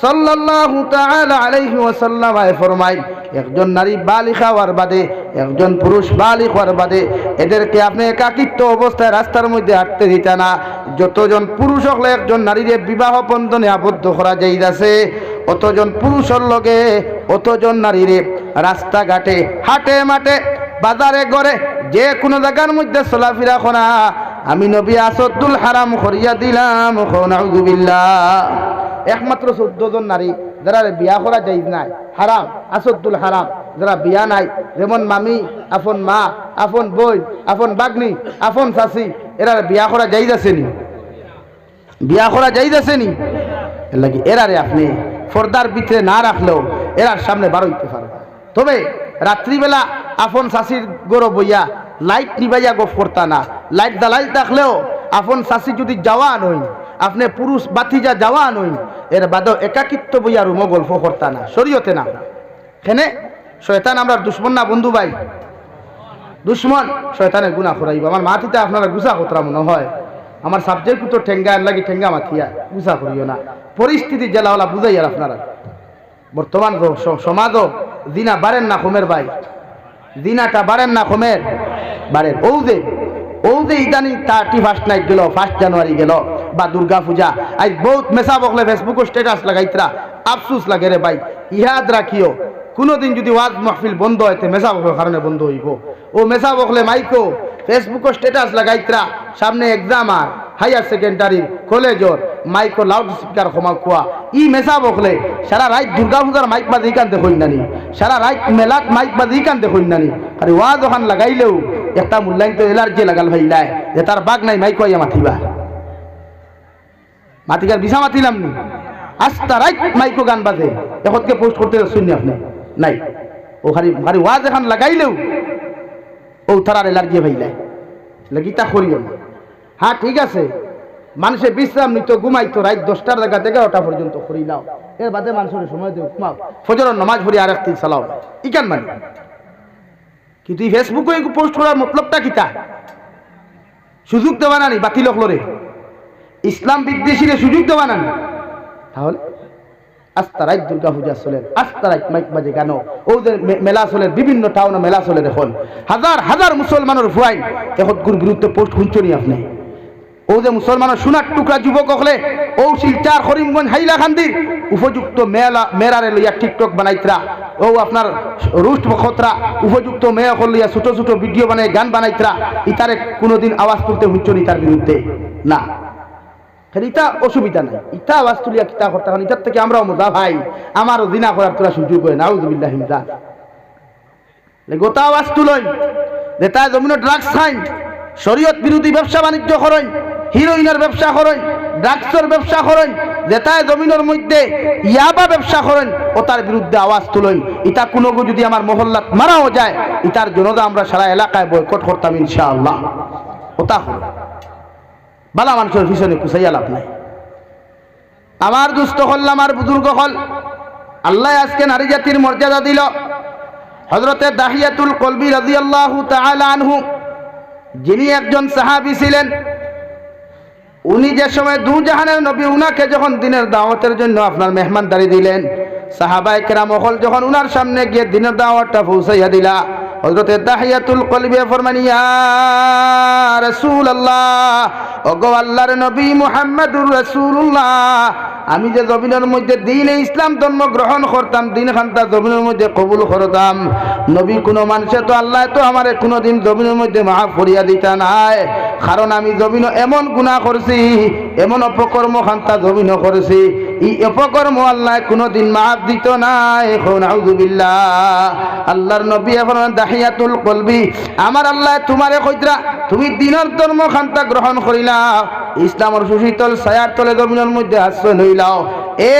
সাল্লাল্লাহু তাআলা আলাইহি ওয়াসাল্লাম ফরমাই, একজন নারী বালিগ হওয়ার বাদে, একজন পুরুষ বালিগ হওয়ার বাদে এদেরকে আপনি একাকিত্ব অবস্থায় রাস্তার মধ্যে হাঁটতে দিতে না। যতজন পুরুষ হলে একজন নারীরে বিবাহ বন্ধনে আবদ্ধ করা যাইতাছে, অতজন পুরুষের লগে অতজন নারীরে রাস্তাঘাটে, হাটে মাঠে, বাজারে ঘরে, যে কোনো জায়গার মধ্যে চলাফেরা করা আমি নবী আসাদুল হারাম করিয়া দিলাম। নাউযুবিল্লাহ। একমাত্র 14 জন নারী যারা বিয়া করা যাইজ নাই, হারাম, আসাদুল হারাম, যারা বিয়া নাই, যেমন মামি, আপন মা, আপন বই, আপন বাগনি, আপন চাচি, এরা বিয়া করা যাইজ আসেনি, বিয়া করা যাইজ আসেনি। এর লাগি এরারে আপনি পর্দার ভিতরে না রাখলেও এরার সামনে বার হইতে পারবে। তবে রাত্রিবেলা আপন চাষির গরো বইয়া লাইট নিবাইয়া গপ করতা না। লাইট জ্বালাই থাকলেও আপন চাষি যদি জওয়ান হই, আপনি পুরুষ বাতিজা জওয়ান হই, এর বাদেও একাকিত্ব বইয়া রুমো গল্প করতা না, শরীয়তে না। কেনে শয়তান আমরা দুশ্মন না বন্ধু ভাই? দুশ্মন, শয়তানের গুনাহ করাইব। আমার মাটিতে আপনারা গুছা কতরা মনে হয়, আমার সাবজেক্ট তো ঠেঙ্গা লাগি, ঠেঙ্গা মাথিয়া গুছা করিও না। পরিস্থিতি জেলাওয়ালা বুঝাইয়ার আপনারা। বর্তমান সমাজও দিনা বাড়েন না কমের ভাই, দিনাটা বাড়েন না কমের বাড়েন। ও যে ইদানিং 31 নাইট গেল, 1 জানুয়ারি গেল, বা দুর্গা পূজা, আজ বহুত মেসা বকলে ফেসবুক স্ট্যাটাস লাগাইতরা, আফসুস লাগে রে ভাই। ইহাদ রাখিও, কোনোদিন যদি ওয়াজ মাহফিল বন্ধ হইতে মেসা বকলের কারণে বন্ধ হইব। ও মেসা বকলে মাইকো ফেসবুক স্ট্যাটাস লাগাইতরা, সামনে এক্সাম আর হায়ার সেকেন্ডারি কলেজর মাইকো লাউড স্পিকার ক্ষমা খোয়া, ই মেসা বকলে সারা রাত দুর্গা পূজার মাইক বাজি কানতে হইন নানি, সারা রাত মেলাত মাইক বাজি কানতে হইন নানি। আর ওয়াজ ওখান লাগাইলেও একটা মূল্যায়ন তো এলার্জি লাগাল ভাইলায় যে তার বাঘ নাই মাইক হইয়া মাথিবা, মাতিকার বিছা মাতিলাম নি, আস্তা রাত মাইকো গান বাজে, এখনকে পোস্ট করতে শুননি আপনি নাই। ও খালি ওয়াজ এখন লাগাইলেও ও তারার এলার্জি ভাইলায়, গীতা করিও না। হ্যাঁ ঠিক আছে, মানুষে বিশ্রাম নিত, ঘুমাইতো, রাত 10টার জায়গা 11টা পর্যন্ত করি নাও, এর বাদে মানুষের সময় দিয়ে ঘুমাও, ফজরের নামাজ পড়ি আর একদিন চালাও ইকান মানে। কিন্তু এই ফেসবুকে পোস্ট করার মতলবটা কিতা? সুযোগ দেওয়া নানি বাতিল হলরে, ইসলাম বিদ্বেষীরে সুযোগ দেওয়া নানি। তাহলে আস্তা রাত দুর্গা পূজা চলেন, আস্তা রাত মাইক বাজে গানো, ওদের মেলা চলেন, বিভিন্ন টাউনে মেলা চলে, দেখুন হাজার হাজার মুসলমানের ভুয়াই এহতগুর বিরুদ্ধে পোস্ট শুনছনি আপনি। ও যে মুসলমানের সোনার টুকরা যুবক হলে ও শিলচার করিমগঞ্জ হাইলাকান্দির উপযুক্ত মেয়েরারে লইয়া টিকটক বানাইতরা, ও আপনার রুষ্ট বখতরা উপযুক্ত মেয়ে লইয়া ছোট ছোট ভিডিও বানাই গান বানাইতরা, ইতারে কোনোদিন আওয়াজ তুলতে হুঁচনি তার বিরুদ্ধে না। ইটা অসুবিধা নাই, ইটা আওয়াজ তুলিয়া কিতা করতে হয়, ইটার থেকে আমরাও মজা ভাই, আমারও জিনা করার তোরা সুযোগ হয়, নাউযুবিল্লাহি মিন যালিক। গোটা আওয়াজ তুলই যে তাই জমিন ড্রাগস খাইন, শরীয়ত বিরোধী ব্যবসা বাণিজ্য করেন, হিরোইনের ব্যবসা করেন, ড্রাগসের ব্যবসা করেন, যেটায় জমিনের মধ্যে ইয়াবা ব্যবসা করেন, ও তার বিরুদ্ধে আওয়াজ তুলেন। ইটা কোনো যদি আমার মহল্লাত মারাও যায়, ইটার জনতা আমরা সারা এলাকায় বয়কট করতাম ইনশাআল্লাহ। ওটা হল বালা মানুষের পিছনে কুচাইয়া লাভ নাই। আমার দুস্থ হল, আমার বুজুর্গ হল, আল্লাহ আজকে নারী জাতির মর্যাদা দিল। হযরতে দাহিয়াতুল কলবি রাদিয়াল্লাহু তাআলা আনহু, যিনি একজন সাহাবী ছিলেন, উনি যে সময় দু জাহানের নবী উনাকে যখন দিনের দাওয়াতের জন্য আপনার মেহমানদারি দিলেন, সাহাবায়ে কেরাম হল যখন উনার সামনে গিয়ে দিনের দাওয়াতটা পৌঁছাইয়া দিলা, হযরতে দাহিয়াতুল কলবি ফরমান, ইয়া রাসূলুল্লাহ, ওগো আল্লাহর নবী মুহাম্মদুর রাসূলুল্লাহ, আমি যে জমিনের মধ্যে দ্বীনে ইসলাম ধর্ম গ্রহণ করতাম, দিন খান্তা জমিনের মধ্যে কবুল করতাম, নবী কোনো মানুষে তো আল্লাহ তো আমারে কোনোদিন জমিনের মধ্যে মাফ করিয়া দিতা নাই, কারণ আমি জমিন এমন গুনাহ করছি, এমন অপকর্ম খান্তা জমিন করেছি, এই অপকর্ম আল্লাহ কোনোদিন মাফ দিত নাই। নাউযুবিল্লাহ। আল্লাহর নবী এখন দাহিয়াতুল কলবি, আমার আল্লাহ তোমারে কইতরা তুমি দিনের ধর্ম খান্তা গ্রহণ করিলা, ইসলামের সুশীতল ছায়ার তলে জমিনের মধ্যে আশ্রয় লইলাও,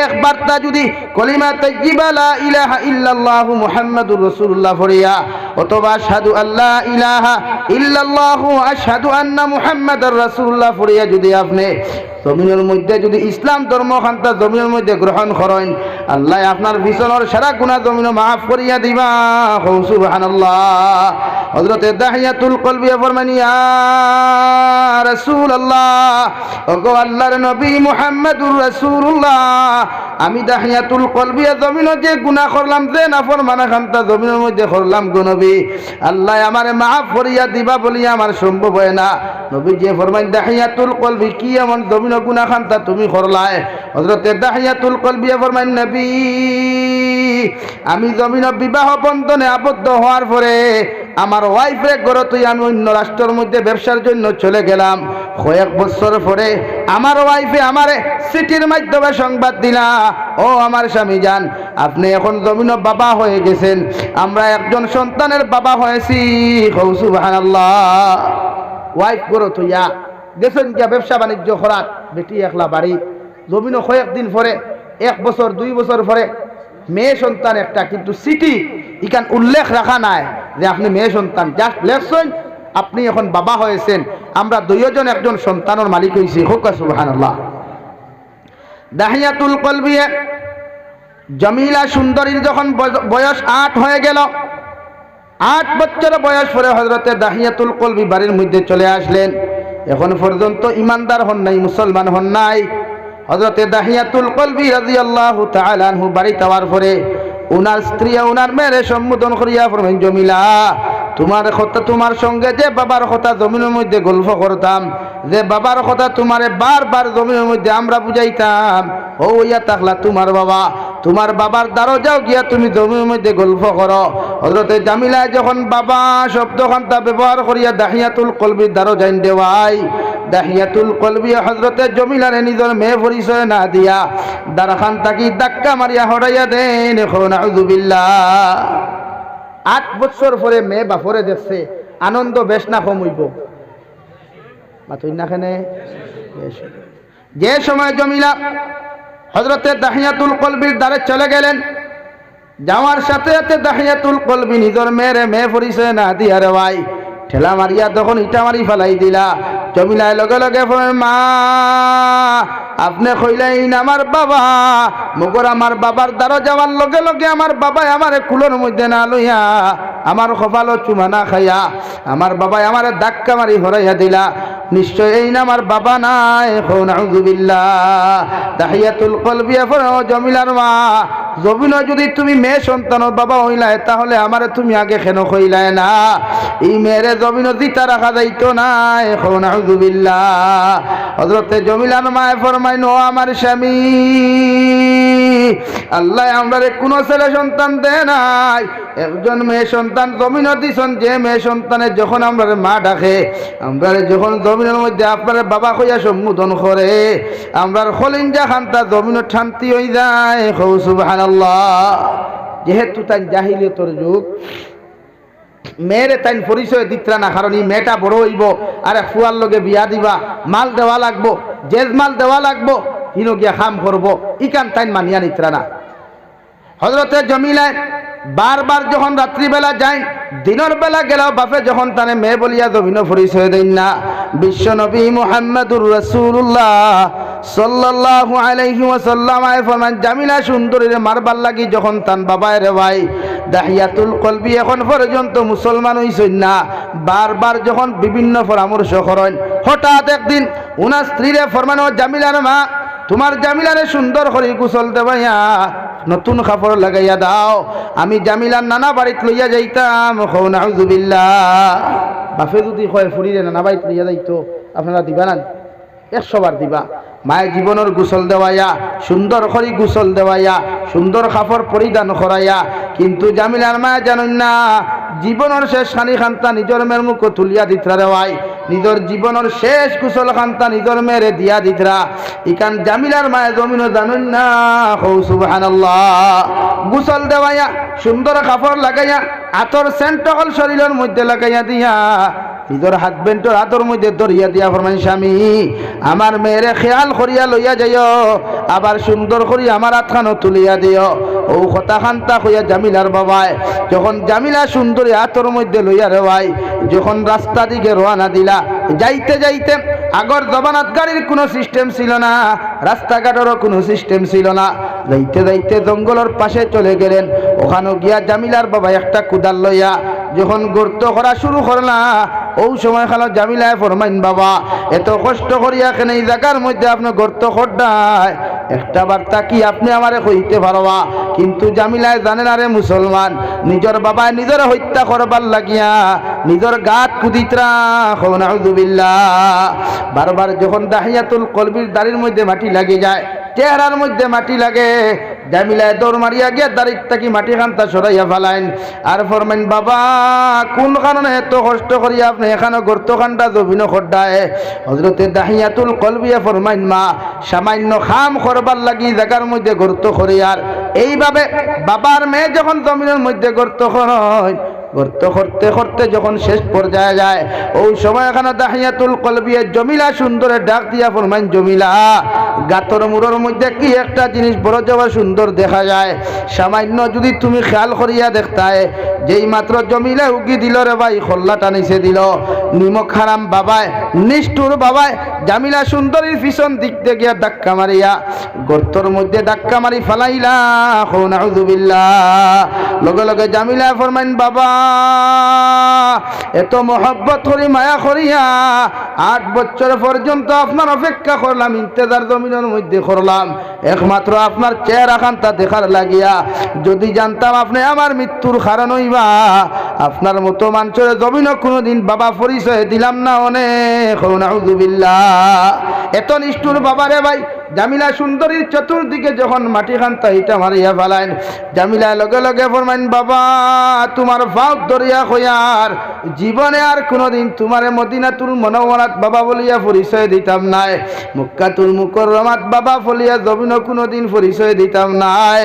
এক বার্তা যদি কলিমা তাইয়্যিবা লা ইলাহা ইল্লাল্লাহু মুহাম্মাদুর রাসূলুল্লাহ পড়িয়া, অথবা আশহাদু আল্লা ইলাহা ইল্লাল্লাহু আশহাদু আন্না মুহাম্মাদার রাসূলুল্লাহ পড়িয়া যদি আপনি জমিনের মধ্যে যদি ইসলাম ধর্ম খান্তা জমিনের মধ্যে গ্রহণ করেন, আল্লাহ আপনার পিছনের সারা গুনাহ জমিন মাফ করিয়া দিবা। সুবহানাল্লাহ। হযরতে দাহিয়াতুল কলবি ফরমান, ইয়া রাসূলুল্লাহ, ওগো আল্লাহর নবী মুহাম্মদুর রাসূলুল্লাহ, আমি দাহিয়াতুল কলবি জমিনে যে গুনাহ করলাম, যে নাফরমানা খান্তা জমিনের মধ্যে করলাম গো নবী, আল্লাহ আমারে মাফ করিয়া দিবা বলিয়া আমার সম্ভব হয় না। নবী যে ফরমান, দাহিয়াতুল কলবি কি এমন জমিন গুনাহ খান্তা তুমি করলাই? হযরতে দাহিয়াতুল কলবি ফরমান, নবী আমি জমিন বিবাহ বন্ধনে আবদ্ধ হওয়ার পরে আমার ওয়াইফের ঘরে তুই আমি অন্য রাষ্ট্রের মধ্যে ব্যবসার জন্য চলে গেলাম, কয়েক বছর পরে আমার ওয়াইফে আমারে চিঠির মাধ্যমে সংবাদ দিলা, ও আমার স্বামী যান, আপনি এখন জমিন বাবা হয়ে গেছেন, আমরা একজন সন্তানের বাবা হয়েছি। সুবহানাল্লাহ। ওয়াইফ ঘরে তুইয়া গেছেন গিয়া ব্যবসা বাণিজ্য করার, বেটি একলা বাড়ি, জমিন কয়েকদিন পরে, 1 বছর 2 বছর পরে মেয়ে সন্তান একটা, কিন্তু চিঠি ইখান উল্লেখ রাখা নাই যে আপনি মেয়ে সন্তান, জাস্ট লেখছেন আপনি এখন বাবা হয়েছেন, আমরা দুইজন একজন সন্তানের মালিক হয়েছি। হোক সুবহানাল্লাহ। দাহিয়াতুল কলবি জমিলা সুন্দরীর যখন বয়স 8 হয়ে গেল, 8 বছর বয়স পরে হযরতে দাহিয়াতুল কলবি বাড়ির মধ্যে চলে আসলেন। এখন পর্যন্ত ইমানদার হন নাই, মুসলমান হন নাই। হযরতে দাহিয়াতুল কলবি রাদিয়াল্লাহু তাআলা আনহু বাড়ি যাওয়ার পরে উনার স্ত্রী উনার মেয়েরে সম্বোধন করিয়া ফরমাইন, জমিলা, তোমার কথা, তোমার সঙ্গে যে বাবার কথা জমিনের মধ্যে গল্প করতাম, যে বাবার কথা তোমারে বারবার জমিনের মধ্যে আমরা বুঝাইতাম, ও ইয়া তাকলা তোমার বাবা, তোমার বাবার দ্বারও যাও গিয়া তুমি জমিনের মধ্যে গল্প করো। হযরতে জামিলা যখন বাবা শব্দখানটা ব্যবহার করিয়া দাহিয়াতুল কলবির দ্বারও যাইন দেওয়াই, দাহিয়াতুল কলবি হযরতে জমিলারে নিজের মেয়ে পরিচয় না দিয়া দ্বারখান তাকি ধাক্কা মারিয়া হরাইয়া দেন। নাউযুবিল্লাহ। 8 বছর পরে মেয়ে বাপরে দেখছে, আনন্দ বেশ না কম হইব? যে সময় জমিলা হযরতে দাহিয়াতুল কলবির দ্বারে চলে গেলেন, যাওয়ার সাথে সাথে দাহিয়াতুল কলবি নিজের মেয়ে পরিচয় না দিয়া রে ভাই ঠেলা মারিয়া তখন ইটা মারি ফেলাই দিলা। জমিলায় লগে লগে মা আপনি কইলেন আমার বাবা মগর আমার বাবার দ্বারা যাওয়ার লগে লগে আমার বাবাই আমার কুলোর মধ্যে না লইয়া আমার কপালও চুমা না খাইয়া আমার বাবাই আমার ধাক্কা মারি হরাইয়া দিলা। নিশ্চয় এই না আমার বাবা নাই। নাউযুবিল্লাহ। তাহিয়াতুল কলবি জমিলার মা জমিন যদি তুমি মেয়ে সন্তানের বাবা হইলাই তাহলে আমারে তুমি আগে কেন কইলাই না? এই মেয়েরে জমিন দিতা রাখা যাইতো না। নাউযুবিল্লাহ। হযরতে জমিলার মায়ে ফরমাইন ও আমার স্বামী আল্লাহ আমরারে কোন ছেলে সন্তান দেয় নাই, একজন মেয়ে সন্তান জমিন দিছেন। যে মেয়ে সন্তানের যখন আমরা মা ডাকে আমরা যখন জমিনের মধ্যে আপনার বাবা কইয়া সম্বোধন করে আমরার খলিঞ্জা খান্তা জমিন শান্তি হয়ে যায়। সুবহানাল্লাহ। যেহেতু তাই জাহিলিয়তের যুগ মেয়েরে তাই পরিচয় দিতরা না, কারণ এই মেয়েটা বড় হইব আর ফুয়ার লগে বিয়া দিবা, মাল দেওয়া লাগবো, জেজ মাল দেওয়া লাগবো, হিনো গিয়া খাম করবো, ইকান তাই মানিয়া নিতরা না। হযরতে জমিলায় বারবার যখন রাত্রিবেলা যায় দিনের বেলা গেলেও বাপে যখন তানে মেয়ে বলিয়া জমিন পরিচয় দেন না। বিশ্ব নবী মুহাম্মদুর রাসূলুল্লাহ সাল্লাল্লাহু আলাইহি ওয়াসাল্লাম ফরমান জামিলা সুন্দরীর মারবার লাগি যখন তান বাবায় রে ভাই দাহিয়াতুল কলবি এখন পর্যন্ত মুসলমান হইছেন না। বারবার যখন বিভিন্ন পরামর্শ করেন, হঠাৎ একদিন উনার স্ত্রীরে ফরমানো জামিলার মা তোমার জামিলারে সুন্দর করে গোসল দেবাইয়া নতুন কাপড় লাগাইয়া দাও, আমি জামিলার নানা বাড়িতে লইয়া যাইতাম। নাউযুবিল্লাহ। বাপে যদি কয় ফুরিরে নানা বাড়িতে লইয়া যাইতো আপনারা দিবা না? 100 বার দিবা। মায়ের জীবনের গোসল দেওয়াইয়া সুন্দর করে গোসল দেওয়াইয়া সুন্দর কাপড় পরিধান করাইয়া, কিন্তু জামিলার মা জানেন না জীবনের শেষ খানি খান্তা নিজের মেয়ের মুখ তুলিয়া দিতরা দেওয়াই, নিজের জীবনের শেষ গোসল খান্তা নিজের মেয়েরে দিয়া দিতরা। ইকান জামিলার মায়ের জমিন জানেন না। সুবহানাল্লাহ। গোসল দেওয়াইয়া সুন্দর কাপড় লাগাইয়া আতর সেন্টকল শরীরের মধ্যে লাগাইয়া দিয়া নিজের হাজবেন্ডর হাতের মধ্যে ধরিয়া দিয়া ফরমান স্বামী আমার মেয়েরে খেয়াল করিয়া লইয়া যাইও, আবার সুন্দর করিয়া আমার হাতখানো তুলিয়া দিও। ও কথা খান্তা হইয়া জামিলার বাবায় যখন জামিলা সুন্দরী হাতের মধ্যে লইয়া রেওয়াই যখন রাস্তা দিকে রওনা দিলা, যাইতে যাইতে আগর জবানাত গাড়ির কোনো সিস্টেম ছিল না, রাস্তাঘাটেরও কোনো সিস্টেম ছিল না। যাইতে যাইতে জঙ্গলের পাশে চলে গেলেন। ওখানে গিয়া জামিলার বাবা একটা কুদাল লইয়া যখন গর্ত করা শুরু করলা, ওই সময় খালো জামিলায় ফরমাইন বাবা এত কষ্ট করিয়া কেন এই জায়গার মধ্যে আপনি গর্ত খোঁড়ায়, একটা বার্তা কি আপনি আমারে কইতে পারবা? কিন্তু জামিলায় জানেন আরে মুসলমান নিজের বাবায় নিজের হত্যা করবার লাগিয়া নিজের গাত কুদিতরা। নাউযুবিল্লাহ। বারবার যখন দাহিয়াতুল কলবির দাড়ির মধ্যে মাটি লাগে যায়, চেহারার মধ্যে মাটি লাগে, জামিলায় দৌড় মারিয়া গিয়া দাড়ির থাকি মাটি খান্তা সরাইয়া ফেলাইন আর ফরমাইন বাবা কোন কারণে এত কষ্ট করিয়া আপনি এখানে গর্ত খান্ডা জমিন খোঁড়ায়? হযরতে দাহিয়াতুল কলবিয়া ফরমাইন মা সামান্য খাম করবার লাগি জায়গার মধ্যে গর্ত করিয়ার। এইভাবে বাবার মেয়ে যখন জমিনের মধ্যে গর্ত হয়, গর্ত করতে করতে যখন শেষ পর্যায়ে যায় ওই সময় এখানে দাহিয়াতুল কলবিয়া জমিলা সুন্দরে ডাক দিয়া ফরমাইন জমিলা গাতর মুড়োর মধ্যে কি একটা জিনিস বড় যাওয়া সুন্দর দেখা যায়, সামান্য যদি তুমি খেয়াল করিয়া দেখতায়। যেই মাত্র জমিলা উগি দিল রে ভাই খল্লা টানিছে দিল। নিমক হারাম বাবায় নিষ্ঠুর বাবায় জামিলা সুন্দরীর পিছন দিক দিয়ে গিয়া ধাক্কা মারিয়া গর্তর মধ্যে ধাক্কা মারি ফালাইলা। নাউযুবিল্লাহ। লগে লগে জামিলা ফরমাইন বাবা এত মহব্বত করি মায়া করিয়া 8 বছর পর্যন্ত আপনার অপেক্ষা করলাম, ইন্তজার জমিনের মধ্যে করলাম একমাত্র আপনার চেহারা খান্তা দেখার লাগিয়া। যদি জানতাম আপনি আমার মৃত্যুর কারণ হইবা আপনার মতো মানুষের জমিনও কোনোদিন বাবা পরিচয় দিলাম না অনেক। নাউযুবিল্লাহ। এত নিষ্ঠুর বাবারে ভাই জামিলা সুন্দরীর চতুর্দিকে যখন মাটি খান্তা ইটা মারিয়া ফেলাইন, জামিলা লগে লগে ফরমাইন বাবা তোমার ফাউত দরিয়া কইয়ার জীবনে আর কোনোদিন তোমারে মদিনাতুল মুনাওয়ারাত বাবা বলিয়া পরিচয় দিতাম নাই, মক্কাতুল মুকাররমাত বাবা বলিয়া জমিন কোনোদিন পরিচয় দিতাম নাই।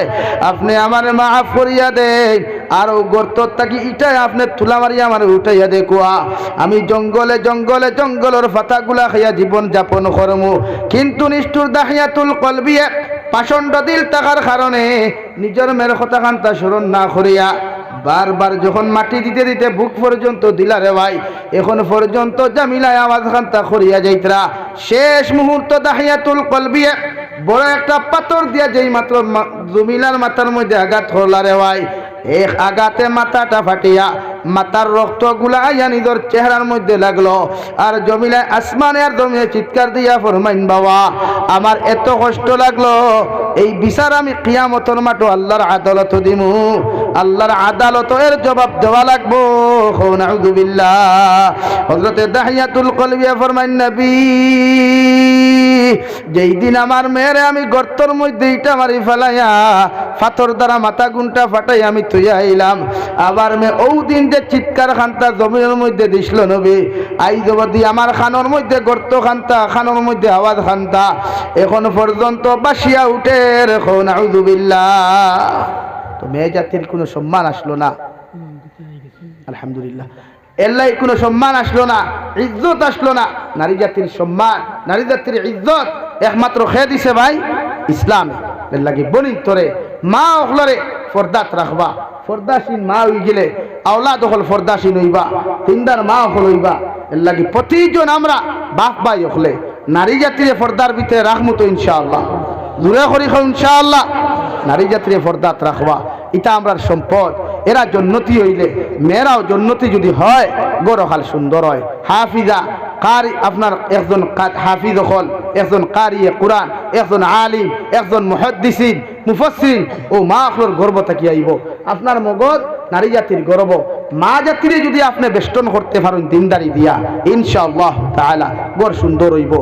আপনি আমারে মাফ করিয়া দেন আর ও গর্তর থাকি ইটাই আপনি তুলা মারিয়া আমার উঠাইয়া দেখুয়া। আমি জঙ্গলে জঙ্গলে জঙ্গলের পাতাগুলা খাইয়া জীবন যাপন করমু, কিন্তু নিষ্ঠুর দাহিয়াতুল কলবিয়ে পাষণ্ড দিল থাকার কারণে নিজের মেয়ের কথা খান্তা স্মরণ না করিয়া বারবার যখন মাটি দিতে দিতে বুক পর্যন্ত দিলা রে ভাই, এখন পর্যন্ত জামিলায় আওয়াজ খান্তা করিয়া যাইতরা। শেষ মুহূর্ত দাহিয়াতুল কলবি বড় একটা পাথর দিয়া যেই মাত্র জমিলার মাথার মধ্যে আঘাত করলা রে ভাই, এক আঘাতে মাথাটা ফাটিয়া মাথার রক্ত গুলাইয়া নিজের চেহারার মধ্যে লাগলো। আর জমিলায় আসমানে আর জমিনে চিৎকার দিয়া ফরমাইন, বাবা আমার এত কষ্ট লাগলো, এই বিচার আমি কিয়ামতের মাঠে আল্লাহর আদালত দিমু, আল্লাহর আদালত এর জবাব দেওয়া লাগবো। নাউযু বিল্লাহ। হযরতে দাহিয়াতুল কলবি ফরমাইন, নবী যেই দিন আমার মেয়েরে আমি গর্তর মধ্যে ইটা মারি ফেলাইয়া পাথর দ্বারা মাথা গুনটা ফাটাই আমি তুইয়া আইলাম, আবার মে ও দিন যে চিৎকার খান্তা জমিনের মধ্যে দিছিল নবী, আই জবদি আমার খানোর মধ্যে গর্ত খান্তা, খানোর মধ্যে আওয়াজ খান্তা, এখন পর্যন্ত বাসিয়া উঠে রেখো। নাউযু বিল্লাহ। তো মেয়ে জাতির কোনো সম্মান আসলো না, আলহামদুলিল্লাহ, এল্লাই কোনো সম্মান আসলো না, ইজ্জত আসলো না। নারী জাতির সম্মান, নারী জাতির ইজ্জত একমাত্র খেয়ে দিছে ভাই ইসলাম। এর লাগে বনি তোরে মা অখলরে ফরদাত রাখবা, ফরদাসীন মা হয়ে গেলে আওলাদ অখল ফরদাসীন হইবা, তিনদার মা অখল হইবা। এর লাগে প্রতিজন আমরা বাপ ভাই অখলে নারী জাতির ফরদার ভিতরে রাখমু তো ইনশাআল্লাহ, জুড়ে করি ইনশাআল্লাহ। নারী জাতির ফরদাত রাখবা, এটা আমরার সম্পদ। এরা জন্নতি হইলে, মেয়েরাও জন্নতি যদি হয়, গরখাল সুন্দর হয়। হাফিজা কারি, আপনার একজন হাফিজ হল, একজন কারিয়ে কুরআন, একজন আলিম, একজন মুহাদ্দিসিন মুফাসসিরিন, ও মা আপনার গর্ব থাকি আইব। আপনার মগজ নারী জাতির গর্ব। মা জাতিরে যদি আপনি বেষ্টন করতে পারেন দিনদারি দিয়া, ইনশাআল্লাহ তাআলা গড় সুন্দর হইব,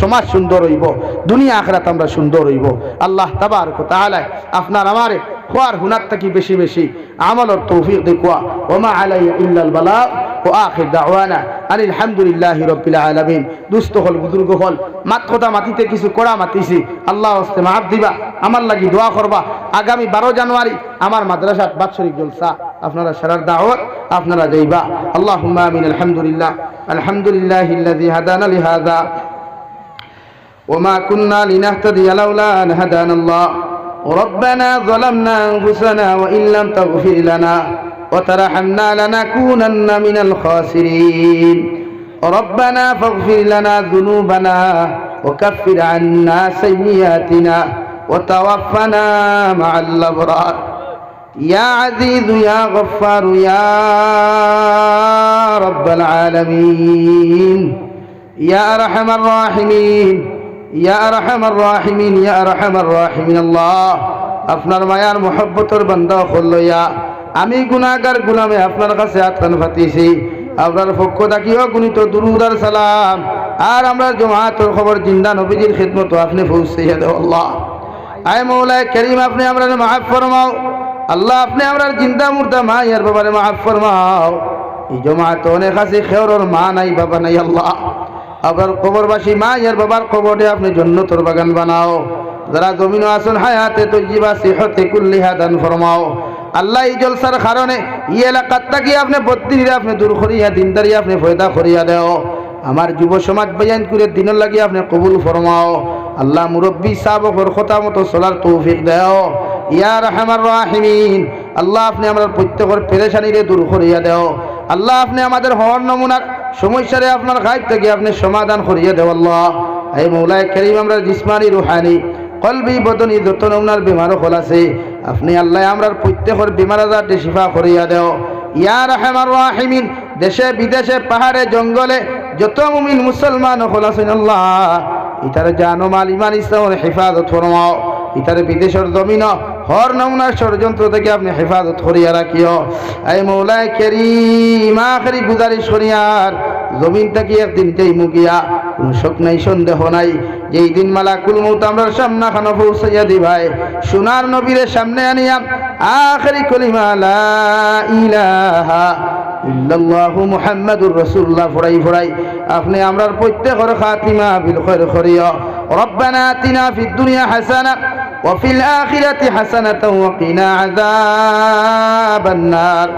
সমাজ সুন্দর হইব, দুনিয়া আখিরাত আমরা সুন্দর হইব। আল্লাহ তাবারক ওয়া তাআলা আপনার আমারে খোয়ার হুনার থাকি বেশি বেশি আমলের তৌফিক দেখুয়া। ওমা আলাইয়া ইল্লাল বালাগ ও আখির দাওয়ানা আনিল হামদুলিল্লাহি রাব্বিল আলামিন। দুস্থ হল, বুজুর্গ হল, মাত কথা মাতিতে কিছু কড়া মাতিছি, আল্লাহ হস্তে মাফ দিবা, আমার লাগি দোয়া করবা। আগামী 12 জানুয়ারি আমার মাদ্রাসাত বাৎসরিক জলসা, আপনারা সারার দাওয়াত আপনারা যাইবা। আল্লাহুম্মা আমিন। আলহামদুলিল্লাহ, আলহামদুলিল্লাহিল্লাযী হাদানা লিহাযা ওমা কুন্না লিনাহতাদিয়া লাউলা আন হাদানাল্লাহ। ربنا ظلمنا أنفسنا وإن لم تغفر لنا وترحمنا لنكونن من الخاسرين. ربنا فاغفر لنا ذنوبنا وكفر عنا سيئاتنا وتوفنا مع الأبرار. يا عزيز يا غفار يا رب العالمين يا أرحم الراحمين يا أرحم الراحمين يا أرحم الراحمين. আল্লাহ আপনার মায়ার মহব্বতের বান্দা হলইয়া আমি গুনাহগার গোলামে আপনার কাছে আতকান ফাতিছি, আপনার পক্ষ থাকিও গুণিত দুরূদ আর সালাম আর আমরা জমাতের খবর জিন্দা নবীজির খিদমত আপনি পৌঁছাইয়া দাও। আল্লাহ আয় মৌলা করিম, আপনি আমরা মাফ ফরমাও। আল্লাহ আপনি আমরা জিন্দা মুর্দা মা ইয়ার বাবারে মাফ ফরমাও। এই জমাত অনেক আছে খেওরর মা নাই বাবা নাই, আল্লাহ আবার কবরবাসী মা ইয়ার বাবার কবরে আপনি জান্নাতের বাগান বানাও। যারা জমিন আসন হায়াতে তৈয়বা সিহতে কুল্লিহা দান ফরমাও। আল্লাহ এই জলসার কারণে এই এলাকার থাকি আপনি বদ্দিনীরা আপনি দূর করিয়া দিনদারি আপনি ফয়দা করিয়া দেও। আমার যুব সমাজ বয়ান করে দিনের লাগি আপনি কবুল ফরমাও। আল্লাহ মুরব্বী সাহাবকর কথা মতো চলার তৌফিক দেও ইয়া রাহমার রাহিমিন। আল্লাহ আপনি আমার প্রত্যেকের পেরেশানিরে দূর করিয়া দেও। আল্লাহ আপনি আমাদের হওয়ার নমুনার সমস্যারে আপনার গায়েব থেকে আপনি সমাধান করিয়া দেও। আল্লাহ এই মৌলা করিম, আমরা জিসমানি রুহানি কলবি বদনি যত নমুনার বিমার হল আছে আপনি আল্লাহ আমরার প্রত্যেকের বিমার আজারটি শিফা করিয়া দেও ইয়া রাহমার রাহিমিন। দেশে বিদেশে পাহাড়ে জঙ্গলে যত মুমিন মুসলমান হল আছেন আল্লাহ ইতার জানো মাল ইমান ইসলামের হেফাজত ফরমাও। ইতার বিদেশের জমিন হর নমুনার ষড়যন্ত্র থেকে আপনি হেফাজত করিয়া রাখিও। এই মৌলা করিম আখেরি গুজারিশ করিয়ার জমিন থেকে একদিন যেই মুগিয়া কোনো শোক নাই সন্দেহ নাই, যেই দিন মালাকুল মউত আমরার সামনা খানো পৌঁছাইয়া দিবাই সোনার নবীরে সামনে আনিয়া আখেরি কলিমা লা ইলাহা ইল্লাল্লাহু মুহাম্মাদুর রাসূলুল্লাহ ফরাই ফরাই আপনি আমরার প্রত্যেকের খাতিমা বিল খায়র করিও। রব্বানা আতিনা ফিদ দুনিয়া হাসানা ওয়া ফিল আখিরাতি হাসানাতাও ওয়া কিনা আযাবান নার।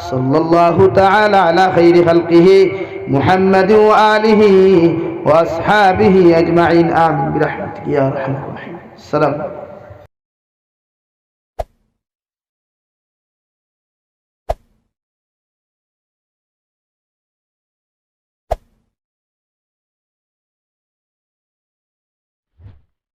সাল্লাল্লাহু তাআলা আলা খাইরি খালকিহি মুহাম্মাদিন ওয়া আলিহি ওয়া আসহাবিহি আজমাইন। আমিন বিরহমাতিকা ইয়া আরহামার রাহিমিন। আসসালামু